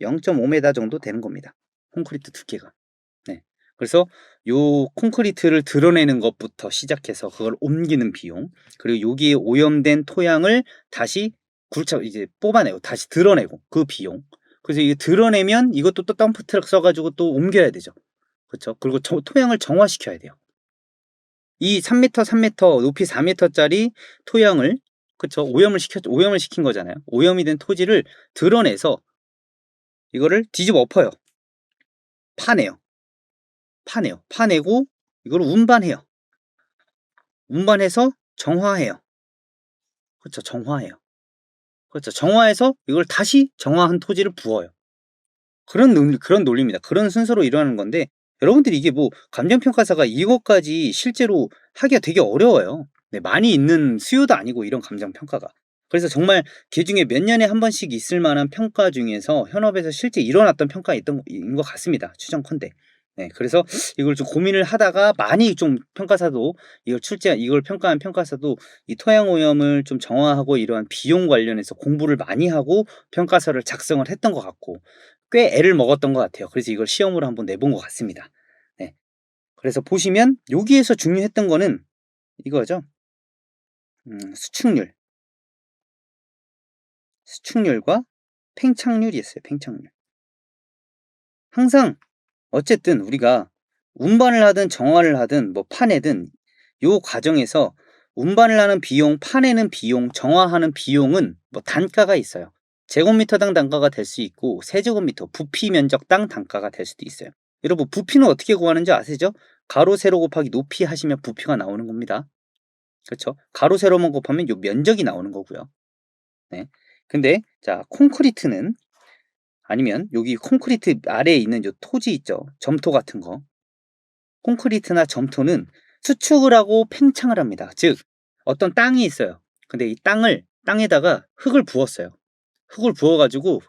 0.5m 정도 되는 겁니다. 콘크리트 두께가. 네. 그래서 요 콘크리트를 드러내는 것부터 시작해서 그걸 옮기는 비용, 그리고 여기에 오염된 토양을 다시 이제 뽑아내고 다시 드러내고 그 비용. 그래서 이게 드러내면 이것도 또 덤프 트럭 써 가지고 또 옮겨야 되죠. 그쵸? 그리고 토양을 정화시켜야 돼요. 이 3m, 3m, 높이 4m 짜리 토양을, 그쵸? 오염을 시킨 거잖아요. 오염이 된 토지를 드러내서 이거를 뒤집어 엎어요. 파내요. 파내고 이거를 운반해요. 운반해서 정화해요. 그렇죠. 정화해요. 그렇죠. 정화해서 이걸 다시 정화한 토지를 부어요. 그런 논리입니다. 그런 순서로 일어나는 건데, 여러분들이 이게 뭐 감정평가사가 이것까지 실제로 하기가 되게 어려워요. 네, 많이 있는 수요도 아니고 이런 감정평가가. 그래서 정말 개중에 몇 년에 한 번씩 있을 만한 평가 중에서 현업에서 실제 일어났던 인 것 같습니다. 추정컨대. 네, 그래서 이걸 좀 고민을 하다가 많이 좀 평가사도 이걸 평가한 평가사도 이 토양 오염을 좀 정화하고 이러한 비용 관련해서 공부를 많이 하고 평가서를 작성을 했던 것 같고, 꽤 애를 먹었던 것 같아요. 그래서 이걸 시험으로 한번 내본 것 같습니다. 네. 그래서 보시면 여기에서 중요했던 거는 이거죠. 수축률. 수축률과 팽창률이었어요. 팽창률. 항상 어쨌든 우리가 운반을 하든 정화를 하든 뭐 파내든 요 과정에서 운반을 하는 비용, 파내는 비용, 정화하는 비용은 뭐 단가가 있어요. 제곱미터당 단가가 될 수 있고 세제곱미터 부피 면적당 단가가 될 수도 있어요. 여러분 부피는 어떻게 구하는지 아시죠? 가로 세로 곱하기 높이 하시면 부피가 나오는 겁니다. 그렇죠? 가로 세로만 곱하면 요 면적이 나오는 거고요. 네. 근데 자, 콘크리트는, 아니면 여기 콘크리트 아래에 있는 요 토지 있죠? 점토 같은 거. 콘크리트나 점토는 수축을 하고 팽창을 합니다. 즉 어떤 땅이 있어요. 근데 이 땅에다가 흙을 부었어요. 흙을 부어 가지고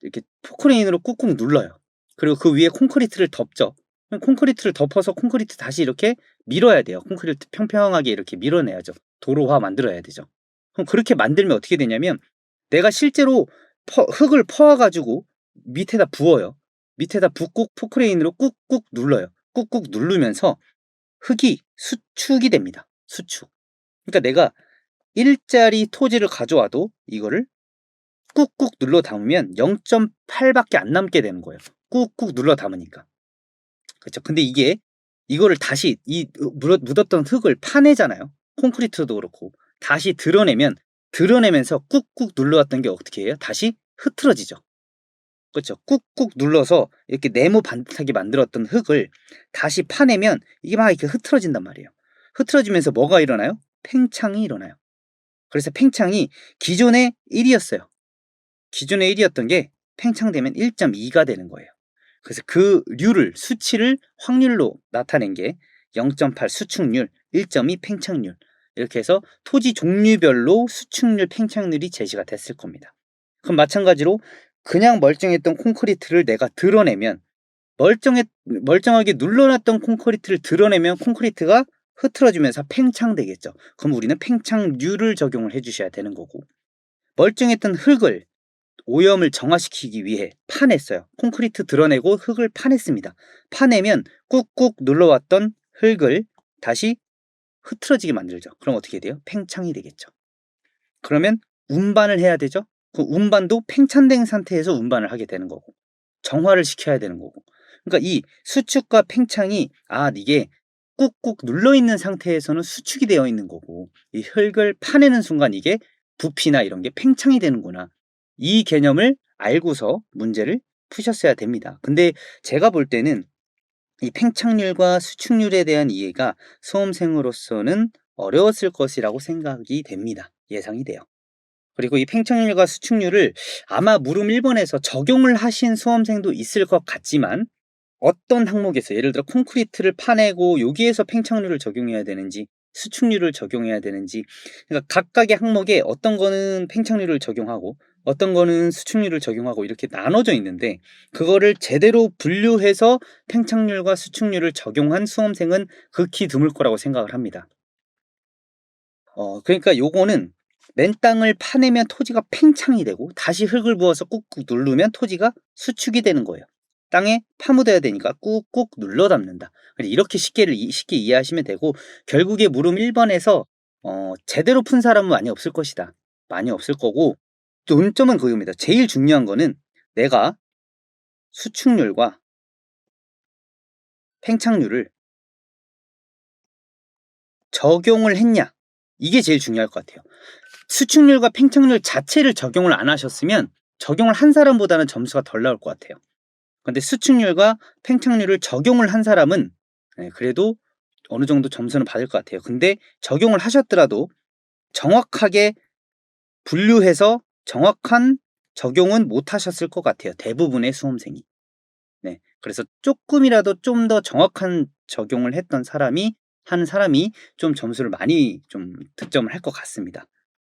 이렇게 포크레인으로 꾹꾹 눌러요. 그리고 그 위에 콘크리트를 덮죠. 콘크리트를 덮어서 콘크리트 다시 이렇게 밀어야 돼요. 콘크리트 평평하게 이렇게 밀어내야죠. 도로화 만들어야 되죠. 그럼 그렇게 만들면 어떻게 되냐면, 내가 실제로 흙을 퍼와 가지고 밑에다 부어요. 밑에다 붓고 포크레인으로 꾹꾹 눌러요. 꾹꾹 누르면서 흙이 수축이 됩니다. 수축. 그러니까 내가 일자리 토지를 가져와도 이거를 꾹꾹 눌러 담으면 0.8 밖에 안 남게 되는 거예요. 꾹꾹 눌러 담으니까. 그렇죠. 근데 이거를 다시 묻었던 흙을 파내잖아요. 콘크리트도 그렇고. 다시 드러내면서 꾹꾹 눌러왔던 게 어떻게 해요? 다시 흐트러지죠. 그렇죠. 꾹꾹 눌러서 이렇게 네모 반듯하게 만들었던 흙을 다시 파내면 이게 막 이렇게 흐트러진단 말이에요. 흐트러지면서 뭐가 일어나요? 팽창이 일어나요. 그래서 팽창이 기존에 1이었어요. 기존에 1이었던 게 팽창되면 1.2가 되는 거예요. 그래서 그 수치를 확률로 나타낸 게 0.8 수축률, 1.2 팽창률, 이렇게 해서 토지 종류별로 수축률, 팽창률이 제시가 됐을 겁니다. 그럼 마찬가지로 그냥 멀쩡했던 콘크리트를 내가 드러내면, 멀쩡하게 눌러놨던 콘크리트를 드러내면 콘크리트가 흐트러지면서 팽창되겠죠. 그럼 우리는 팽창률을 적용을 해주셔야 되는 거고, 멀쩡했던 흙을 오염을 정화시키기 위해 파냈어요. 콘크리트 드러내고 흙을 파냈습니다. 파내면 꾹꾹 눌러왔던 흙을 다시 흐트러지게 만들죠. 그럼 어떻게 돼요? 팽창이 되겠죠. 그러면 운반을 해야 되죠. 그 운반도 팽창된 상태에서 운반을 하게 되는 거고, 정화를 시켜야 되는 거고. 그러니까 이 수축과 팽창이, 이게 꾹꾹 눌러있는 상태에서는 수축이 되어 있는 거고, 이 흙을 파내는 순간 이게 부피나 이런 게 팽창이 되는구나. 이 개념을 알고서 문제를 푸셨어야 됩니다. 근데 제가 볼 때는 이 팽창률과 수축률에 대한 이해가 수험생으로서는 어려웠을 것이라고 생각이 됩니다. 예상이 돼요. 그리고 이 팽창률과 수축률을 아마 물음 1번에서 적용을 하신 수험생도 있을 것 같지만, 어떤 항목에서 예를 들어 콘크리트를 파내고 여기에서 팽창률을 적용해야 되는지 수축률을 적용해야 되는지, 그러니까 각각의 항목에 어떤 거는 팽창률을 적용하고 어떤 거는 수축률을 적용하고 이렇게 나눠져 있는데, 그거를 제대로 분류해서 팽창률과 수축률을 적용한 수험생은 극히 드물 거라고 생각을 합니다. 그러니까 요거는 맨 땅을 파내면 토지가 팽창이 되고 다시 흙을 부어서 꾹꾹 누르면 토지가 수축이 되는 거예요. 땅에 파묻어야 되니까 꾹꾹 눌러 담는다. 이렇게 쉽게 이해하시면 되고, 결국에 물음 1번에서 제대로 푼 사람은 많이 없을 것이다. 많이 없을 거고, 논점은 그겁니다. 제일 중요한 거는 내가 수축률과 팽창률을 적용을 했냐, 이게 제일 중요할 것 같아요. 수축률과 팽창률 자체를 적용을 안 하셨으면 적용을 한 사람보다는 점수가 덜 나올 것 같아요. 근데 수축률과 팽창률을 적용을 한 사람은 그래도 어느 정도 점수는 받을 것 같아요. 근데 적용을 하셨더라도 정확하게 분류해서 정확한 적용은 못 하셨을 것 같아요, 대부분의 수험생이. 네. 그래서 쪼끔이라도 좀 더 정확한 적용을 했던 사람이 한 사람이 좀 점수를 많이 좀 득점을 할 것 같습니다.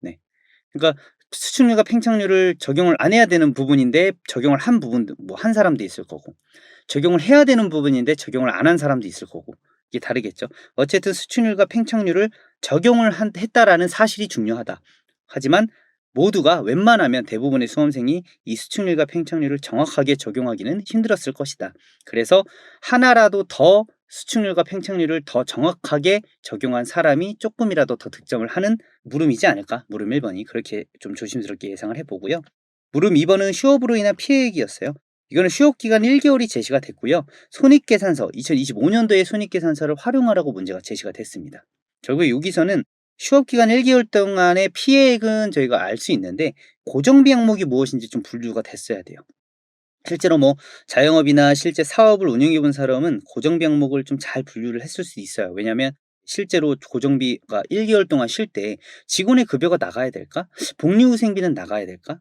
네. 그러니까 수축률과 팽창률을 적용을 안 해야 되는 부분인데 적용을 한 부분도 뭐 한 사람도 있을 거고, 적용을 해야 되는 부분인데 적용을 안 한 사람도 있을 거고, 이게 다르겠죠. 어쨌든 수축률과 팽창률을 적용을 했다라는 사실이 중요하다. 하지만 모두가 웬만하면 대부분의 수험생이 이 수축률과 팽창률을 정확하게 적용하기는 힘들었을 것이다. 그래서 하나라도 더 수축률과 팽창률을 더 정확하게 적용한 사람이 조금이라도 더 득점을 하는 물음이지 않을까? 물음 1번이 그렇게 좀 조심스럽게 예상을 해보고요. 물음 2번은 휴업으로 인한 피해액이었어요. 이거는 휴업 기간 1개월이 제시가 됐고요. 손익계산서, 2025년도에 손익계산서를 활용하라고 문제가 제시가 됐습니다. 결국 여기서는 휴업 기간 1개월 동안의 피해액은 저희가 알 수 있는데 고정비 항목이 무엇인지 좀 분류가 됐어야 돼요. 실제로 뭐 자영업이나 실제 사업을 운영해 본 사람은 고정비 항목을 좀 잘 분류를 했을 수 있어요. 왜냐하면 실제로 고정비가 1개월 동안 쉴 때 직원의 급여가 나가야 될까? 복리후생비는 나가야 될까?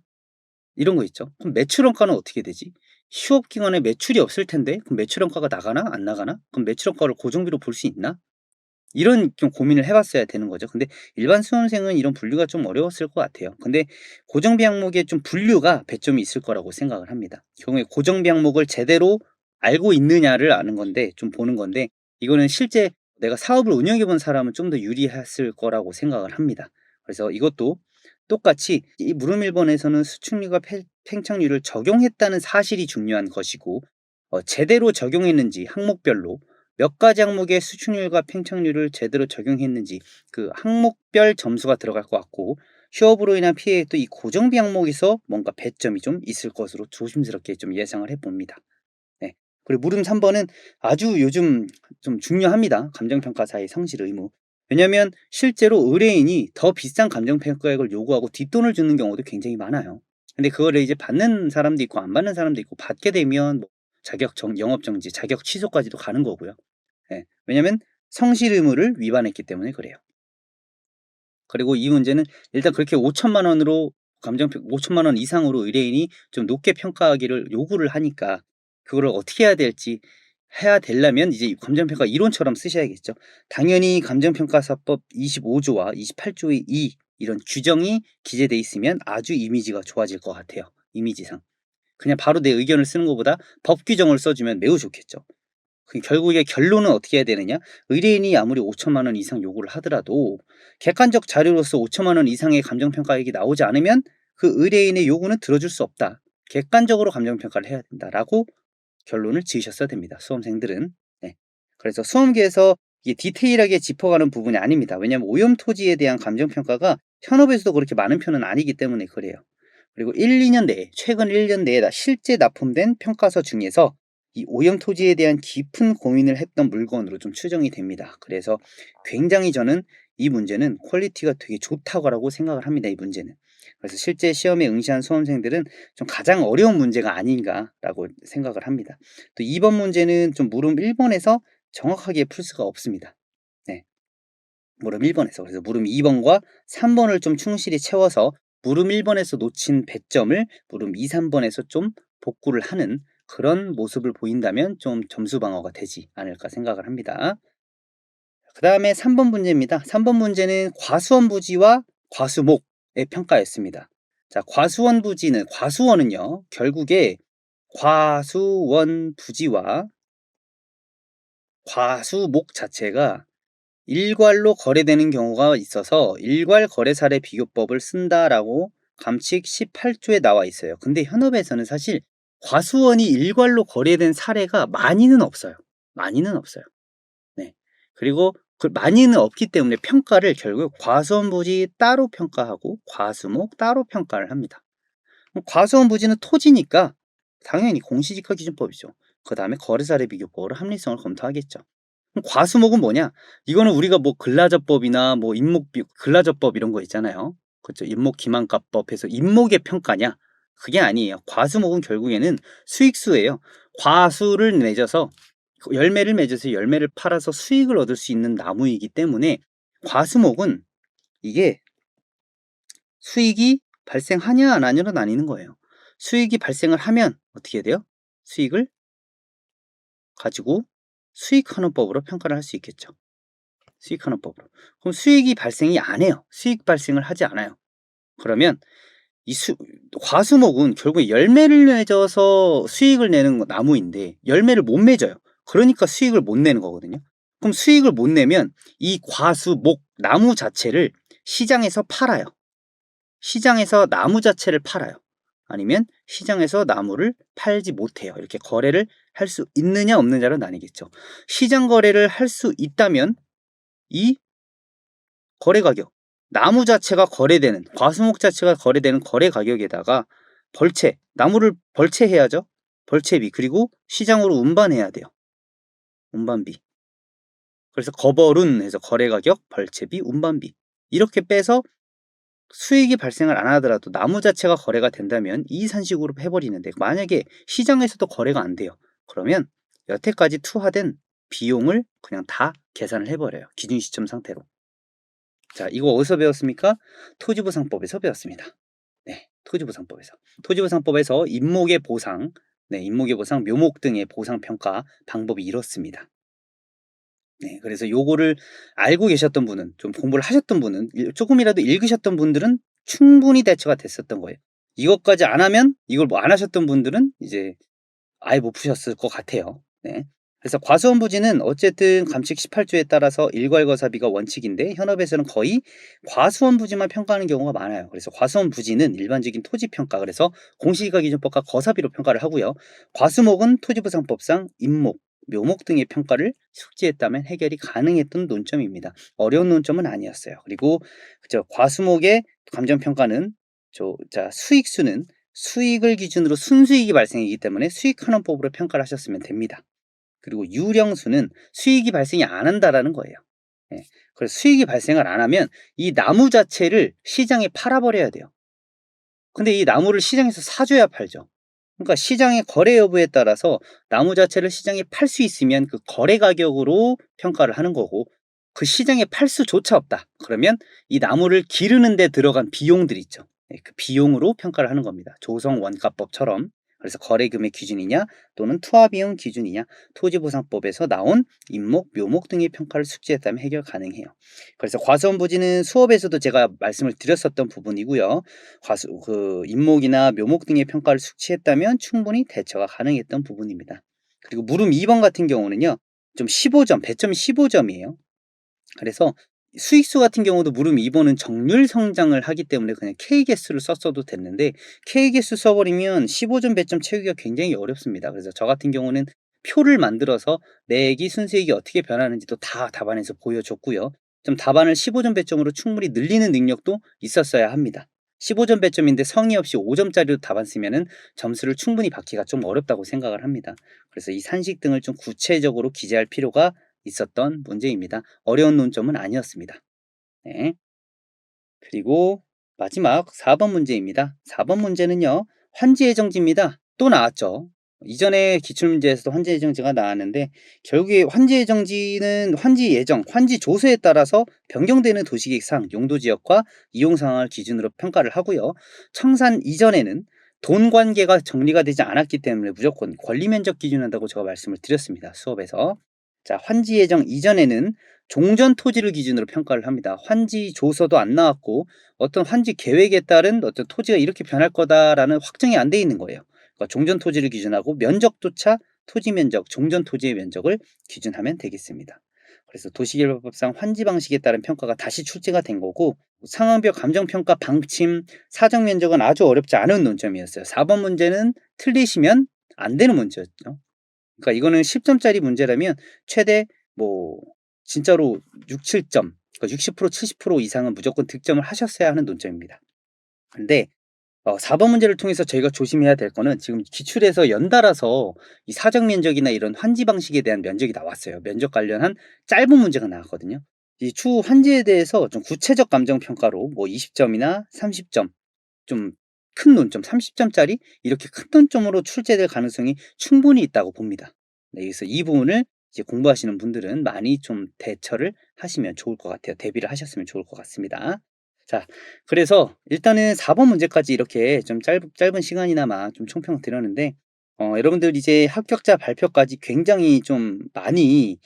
이런 거 있죠. 그럼 매출원가는 어떻게 되지? 휴업 기간에 매출이 없을 텐데 그럼 매출원가가 나가나 안 나가나? 그럼 매출원가를 고정비로 볼 수 있나? 이런 좀 고민을 해 봤어야 되는 거죠. 근데 일반 수험생은 이런 분류가 좀 어려웠을 것 같아요. 근데 고정비 항목에 좀 분류가 배점이 있을 거라고 생각을 합니다. 경우에 고정비 항목을 제대로 알고 있느냐를 아는 건데, 좀 보는 건데, 이거는 실제 내가 사업을 운영해 본 사람은 좀 더 유리했을 거라고 생각을 합니다. 그래서 이것도 똑같이 이 물음 1번에서는 수축률과 팽창률을 적용했다는 사실이 중요한 것이고, 제대로 적용했는지 항목별로 몇 가지 항목의 수축률과 팽창률을 제대로 적용했는지 그 항목별 점수가 들어갈 것 같고, 휴업으로 인한 피해도 이 고정비 항목에서 뭔가 배점이 좀 있을 것으로 조심스럽게 좀 예상을 해봅니다. 네. 그리고 물음 3번은 아주 요즘 좀 중요합니다. 감정평가사의 성실 의무. 왜냐하면 실제로 의뢰인이 더 비싼 감정평가액을 요구하고 뒷돈을 주는 경우도 굉장히 많아요. 근데 그거를 이제 받는 사람도 있고 안 받는 사람도 있고, 받게 되면 뭐 영업정지, 자격 취소까지도 가는 거고요. 예. 왜냐면 성실 의무를 위반했기 때문에 그래요. 그리고 이 문제는 일단 그렇게 5천만 원으로 감정평 5천만 원 이상으로 의뢰인이 좀 높게 평가하기를 요구를 하니까 그거를 어떻게 해야 될지, 해야 되려면 이제 감정평가 이론처럼 쓰셔야겠죠. 당연히 감정평가사법 25조와 28조의 2 이런 규정이 기재돼 있으면 아주 이미지가 좋아질 것 같아요, 이미지상. 그냥 바로 내 의견을 쓰는 것보다 법 규정을 써주면 매우 좋겠죠. 결국에 결론은 어떻게 해야 되느냐? 의뢰인이 아무리 5천만 원 이상 요구를 하더라도 객관적 자료로서 5천만 원 이상의 감정평가액이 나오지 않으면 그 의뢰인의 요구는 들어줄 수 없다. 객관적으로 감정평가를 해야 된다라고 결론을 지으셨어야 됩니다, 수험생들은. 네. 그래서 수험계에서 이게 디테일하게 짚어가는 부분이 아닙니다. 왜냐하면 오염토지에 대한 감정평가가 현업에서도 그렇게 많은 편은 아니기 때문에 그래요. 그리고 1, 2년 내에, 최근 1년 내에 실제 납품된 평가서 중에서 이 오염토지에 대한 깊은 고민을 했던 물건으로 좀 추정이 됩니다. 그래서 굉장히 저는 이 문제는 퀄리티가 되게 좋다고 생각을 합니다, 이 문제는. 그래서 실제 시험에 응시한 수험생들은 좀 가장 어려운 문제가 아닌가라고 생각을 합니다. 또 2번 문제는 좀 물음 1번에서 정확하게 풀 수가 없습니다. 네. 물음 1번에서. 그래서 물음 2번과 3번을 좀 충실히 채워서 물음 1번에서 놓친 배점을 물음 2, 3번에서 좀 복구를 하는 그런 모습을 보인다면 좀 점수 방어가 되지 않을까 생각을 합니다. 그 다음에 3번 문제입니다. 3번 문제는 과수원 부지와 과수목의 평가였습니다. 자, 과수원은요, 결국에 과수원 부지와 과수목 자체가 일괄로 거래되는 경우가 있어서 일괄 거래사례 비교법을 쓴다라고 감칙 18조에 나와 있어요. 근데 현업에서는 사실 과수원이 일괄로 거래된 사례가 많이는 없어요. 많이는 없어요. 네. 그리고 그 많이는 없기 때문에 평가를 결국 과수원 부지 따로 평가하고 과수목 따로 평가를 합니다. 과수원 부지는 토지니까 당연히 공시지가기준법이죠. 그다음에 거래사례 비교법으로 합리성을 검토하겠죠. 그럼 과수목은 뭐냐? 이거는 우리가 뭐 근라저법이나 뭐 근라저법 이런 거 있잖아요. 그렇죠. 임목기만가법에서 임목의 평가냐? 그게 아니에요. 과수목은 결국에는 수익수예요. 과수를 맺어서 열매를 맺어서 열매를 팔아서 수익을 얻을 수 있는 나무이기 때문에 과수목은 이게 수익이 발생하냐 안 하냐로 나뉘는 거예요. 수익이 발생을 하면 어떻게 돼요? 수익을 가지고 수익환원법으로 평가를 할 수 있겠죠. 수익환원법으로. 그럼 수익이 발생이 안 해요. 수익 발생을 하지 않아요. 그러면 이 과수목은 결국에 열매를 맺어서 수익을 내는 나무인데 열매를 못 맺어요. 그러니까 수익을 못 내는 거거든요. 그럼 수익을 못 내면 이 과수목 나무 자체를 시장에서 팔아요. 시장에서 나무 자체를 팔아요. 아니면 시장에서 나무를 팔지 못해요. 이렇게 거래를 할 수 있느냐 없느냐로 나뉘겠죠. 시장 거래를 할 수 있다면 이 거래 가격, 나무 자체가 거래되는, 과수목 자체가 거래되는 거래 가격에다가 나무를 벌채해야죠. 벌채비, 그리고 시장으로 운반해야 돼요. 운반비. 그래서 거벌운 해서 거래 가격, 벌채비, 운반비. 이렇게 빼서 수익이 발생을 안 하더라도 나무 자체가 거래가 된다면 이 산식으로 해버리는데, 만약에 시장에서도 거래가 안 돼요. 그러면 여태까지 투하된 비용을 그냥 다 계산을 해버려요. 기준 시점 상태로. 자, 이거 어디서 배웠습니까? 토지보상법에서 배웠습니다. 네, 토지보상법에서. 토지보상법에서 임목의 보상, 임목의 보상, 묘목 등의 보상 평가 방법이 이렇습니다. 네, 그래서 요거를 알고 계셨던 분은, 좀 공부를 하셨던 분은, 조금이라도 읽으셨던 분들은 충분히 대처가 됐었던 거예요. 이것까지 안 하면, 이걸 뭐 안 하셨던 분들은 이제 아예 못 푸셨을 것 같아요. 네. 그래서 과수원 부지는 어쨌든 감칙 18조에 따라서 일괄거사비가 원칙인데, 현업에서는 거의 과수원 부지만 평가하는 경우가 많아요. 그래서 과수원 부지는 일반적인 토지평가, 그래서 공시지가기준법과 거사비로 평가를 하고요. 과수목은 토지부상법상 임목, 묘목 등의 평가를 숙지했다면 해결이 가능했던 논점입니다. 어려운 논점은 아니었어요. 그리고 그죠, 과수목의 감정평가는 수익수는 수익을 기준으로 순수익이 발생이기 때문에 수익환원법으로 평가를 하셨으면 됩니다. 그리고 유령수는 수익이 발생이 안 한다라는 거예요. 예. 그래서 수익이 발생을 안 하면 이 나무 자체를 시장에 팔아버려야 돼요. 근데 이 나무를 시장에서 사줘야 팔죠. 그러니까 시장의 거래 여부에 따라서 나무 자체를 시장에 팔 수 있으면 그 거래 가격으로 평가를 하는 거고, 그 시장에 팔 수조차 없다. 그러면 이 나무를 기르는 데 들어간 비용들 있죠. 그 비용으로 평가를 하는 겁니다. 조성원가법처럼. 그래서 거래금액 기준이냐 또는 투하비용 기준이냐, 토지보상법에서 나온 임목, 묘목 등의 평가를 숙지했다면 해결 가능해요. 그래서 과수원 부지는 수업에서도 제가 말씀을 드렸었던 부분이고요. 임목이나 묘목 등의 평가를 숙지했다면 충분히 대처가 가능했던 부분입니다. 그리고 물음 2번 같은 경우는요, 좀 15점, 배점이 15점이에요. 그래서 수익수 같은 경우도 물음 2번은 정률 성장을 하기 때문에 그냥 K개수를 썼어도 됐는데, K개수 써버리면 15점 배점 채우기가 굉장히 어렵습니다. 그래서 저 같은 경우는 표를 만들어서 매액이 순수익이 어떻게 변하는지도 다 답안에서 보여줬고요. 좀 답안을 15점 배점으로 충분히 늘리는 능력도 있었어야 합니다. 15점 배점인데 성의 없이 5점짜리로 답안 쓰면은 점수를 충분히 받기가 좀 어렵다고 생각을 합니다. 그래서 이 산식 등을 좀 구체적으로 기재할 필요가 있었던 문제입니다. 어려운 논점은 아니었습니다. 네. 그리고 마지막 4번 문제입니다. 4번 문제는요, 환지예정지입니다. 또 나왔죠. 이전에 기출문제에서도 환지예정지가 나왔는데, 결국에 환지예정지는 환지조서에 따라서 변경되는 도시계획상 용도지역과 이용상황을 기준으로 평가를 하고요. 청산 이전에는 돈 관계가 정리가 되지 않았기 때문에 무조건 권리면적 기준한다고 제가 말씀을 드렸습니다. 수업에서. 자, 환지 예정 이전에는 종전 토지를 기준으로 평가를 합니다. 환지 조서도 안 나왔고 어떤 환지 계획에 따른 어떤 토지가 이렇게 변할 거다라는 확정이 안 돼 있는 거예요. 그러니까 종전 토지를 기준하고 면적조차 토지 면적, 종전 토지의 면적을 기준하면 되겠습니다. 그래서 도시개발법상 환지 방식에 따른 평가가 다시 출제가 된 거고, 상황별 감정평가 방침, 사정 면적은 아주 어렵지 않은 논점이었어요. 4번 문제는 틀리시면 안 되는 문제였죠. 그러니까 이거는 10 점짜리 문제라면 최대 뭐 진짜로 6-7 점, 그러니까 60% 70% 이상은 무조건 득점을 하셨어야 하는 논점입니다. 근데 4번 문제를 통해서 저희가 조심해야 될 거는 지금 기출에서 연달아서 이 사적 면적이나 이런 환지 방식에 대한 면적이 나왔어요. 면적 관련한 짧은 문제가 나왔거든요. 이 추후 환지에 대해서 좀 구체적 감정 평가로 뭐 20 점이나 30점, 좀 큰 논점 30 점짜리 이렇게 큰 논점으로 출제될 가능성이 충분히 있다고 봅니다. 네, 그래서 이 부분을 이제 공부하시는 분들은 많이 좀 대처를 하시면 좋을 것 같아요. 대비를 하셨으면 좋을 것 같습니다. 자, 그래서 일단은 4번 문제까지 이렇게 좀 짧은 시간이나마 좀 총평 드렸는데, 여러분들 이제 합격자 발표까지 굉장히 좀 많이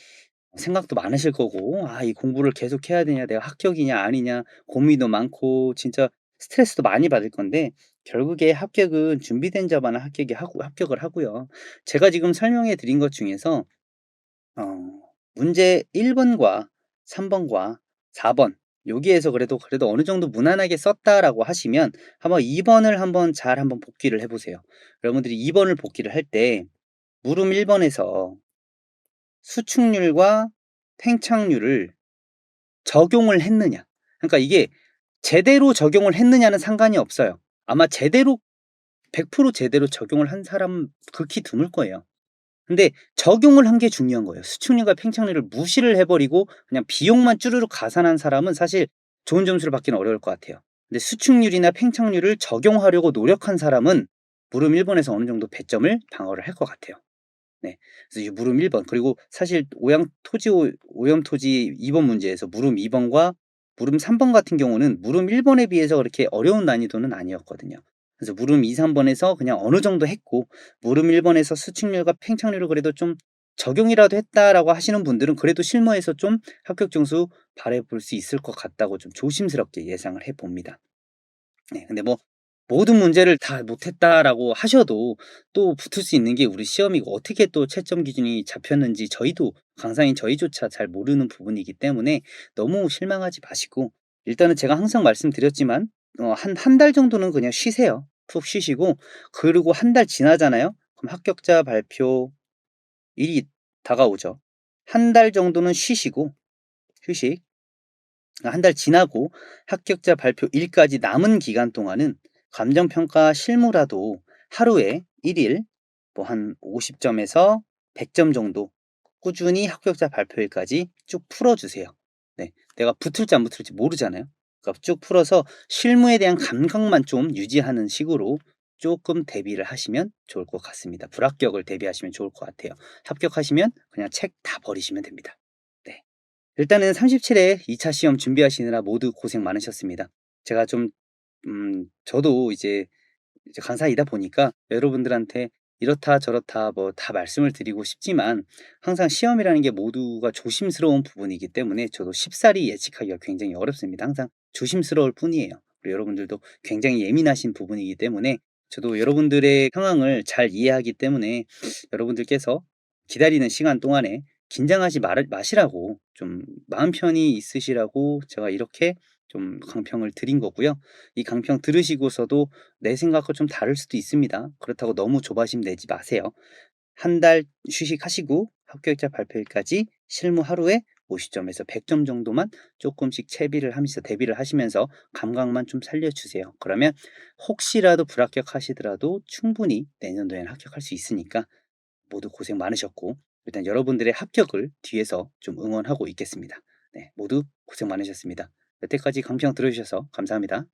생각도 많으실 거고, '아 이 공부를 계속 해야 되냐? 내가 합격이냐 아니냐?' 고민도 많고 진짜 스트레스도 많이 받을 건데, 결국에 합격은 준비된 자만 합격을 하고요. 제가 지금 설명해 드린 것 중에서 문제 1 번과 3 번과 4번 여기에서 그래도 어느 정도 무난하게 썼다라고 하시면 한번 2 번을 한번 복기를 해 보세요. 여러분들이 2 번을 복기를 할 때 물음 1 번에서 수축률과 팽창률을 적용을 했느냐, 그러니까 이게 제대로 적용을 했느냐는 상관이 없어요. 아마 제대로 100% 제대로 적용을 한 사람은 극히 드물 거예요. 근데 적용을 한 게 중요한 거예요. 수축률과 팽창률을 무시를 해 버리고 그냥 비용만 쭈루룩 가산한 사람은 사실 좋은 점수를 받기는 어려울 것 같아요. 근데 수축률이나 팽창률을 적용하려고 노력한 사람은 물음 1 번에서 어느 정도 배점을 방어를 할 것 같아요. 네. 그래서 이 물음 1번, 그리고 사실 오염토지 2번 문제에서 물음 2 번과 물음 3번 같은 경우는 물음 1 번에 비해서 그렇게 어려운 난이도는 아니었거든요. 그래서 물음 2-3 번에서 그냥 어느 정도 했고, 물음 1 번에서 수축률과 팽창률을 그래도 좀 적용이라도 했다라고 하시는 분들은 그래도 실무에서 좀 합격 점수 바라 볼 수 있을 것 같다고 좀 조심스럽게 예상을 해 봅니다. 네. 근데 뭐 모든 문제를 다 못했다라고 하셔도 또 붙을 수 있는 게 우리 시험이고, 어떻게 또 채점 기준이 잡혔는지 저희도, 강사인 저희조차 잘 모르는 부분이기 때문에 너무 실망하지 마시고, 일단은 제가 항상 말씀드렸지만 한 달 정도는 그냥 쉬세요. 푹 쉬시고, 그리고 한 달 지나잖아요. 그럼 합격자 발표 일이 다가오죠. 한 달 정도는 쉬시고, 휴식. 한 달 지나고 합격자 발표일까지 남은 기간 동안은 감정평가 실무라도 하루에 1일 뭐 한 50 점에서 100점 정도 꾸준히 합격자 발표일까지 쭉 풀어 주세요. 네. 내가 붙을지 안 붙을지 모르잖아요. 그러니까 쭉 풀어서 실무에 대한 감각만 좀 유지하는 식으로 조금 대비를 하시면 좋을 것 같습니다. 불합격을 대비하시면 좋을 것 같아요. 합격하시면 그냥 책 다 버리시면 됩니다. 네. 일단은 37회 2차 시험 준비하시느라 모두 고생 많으셨습니다. 제가 좀 저도 이제 강사이다 보니까 여러분들한테 이렇다 저렇다 뭐 다 말씀을 드리고 싶지만, 항상 시험이라는 게 모두가 조심스러운 부분이기 때문에 저도 쉽사리 예측하기가 굉장히 어렵습니다. 항상 조심스러울 뿐이에요. 그리고 여러분들도 굉장히 예민하신 부분이기 때문에 저도 여러분들의 상황을 잘 이해하기 때문에, 여러분들께서 기다리는 시간 동안에 긴장하지 마시라고, 좀 마음 편히 있으시라고 제가 이렇게 좀 강평을 드린 거고요. 이 강평 들으시고서도 내 생각과 좀 다를 수도 있습니다. 그렇다고 너무 조바심 내지 마세요. 한 달 휴식하시고 합격자 발표일까지 실무 하루에 50 점에서 100점 정도만 쪼끔씩 채비를 하면서 대비를 하시면서 감각만 좀 살려주세요. 그러면 혹시라도 불합격하시더라도 충분히 내년도에는 합격할 수 있으니까, 모두 고생 많으셨고 일단 여러분들의 합격을 뒤에서 좀 응원하고 있겠습니다. 네, 모두 고생 많으셨습니다. 여태까지 강평 들어주셔서 감사합니다.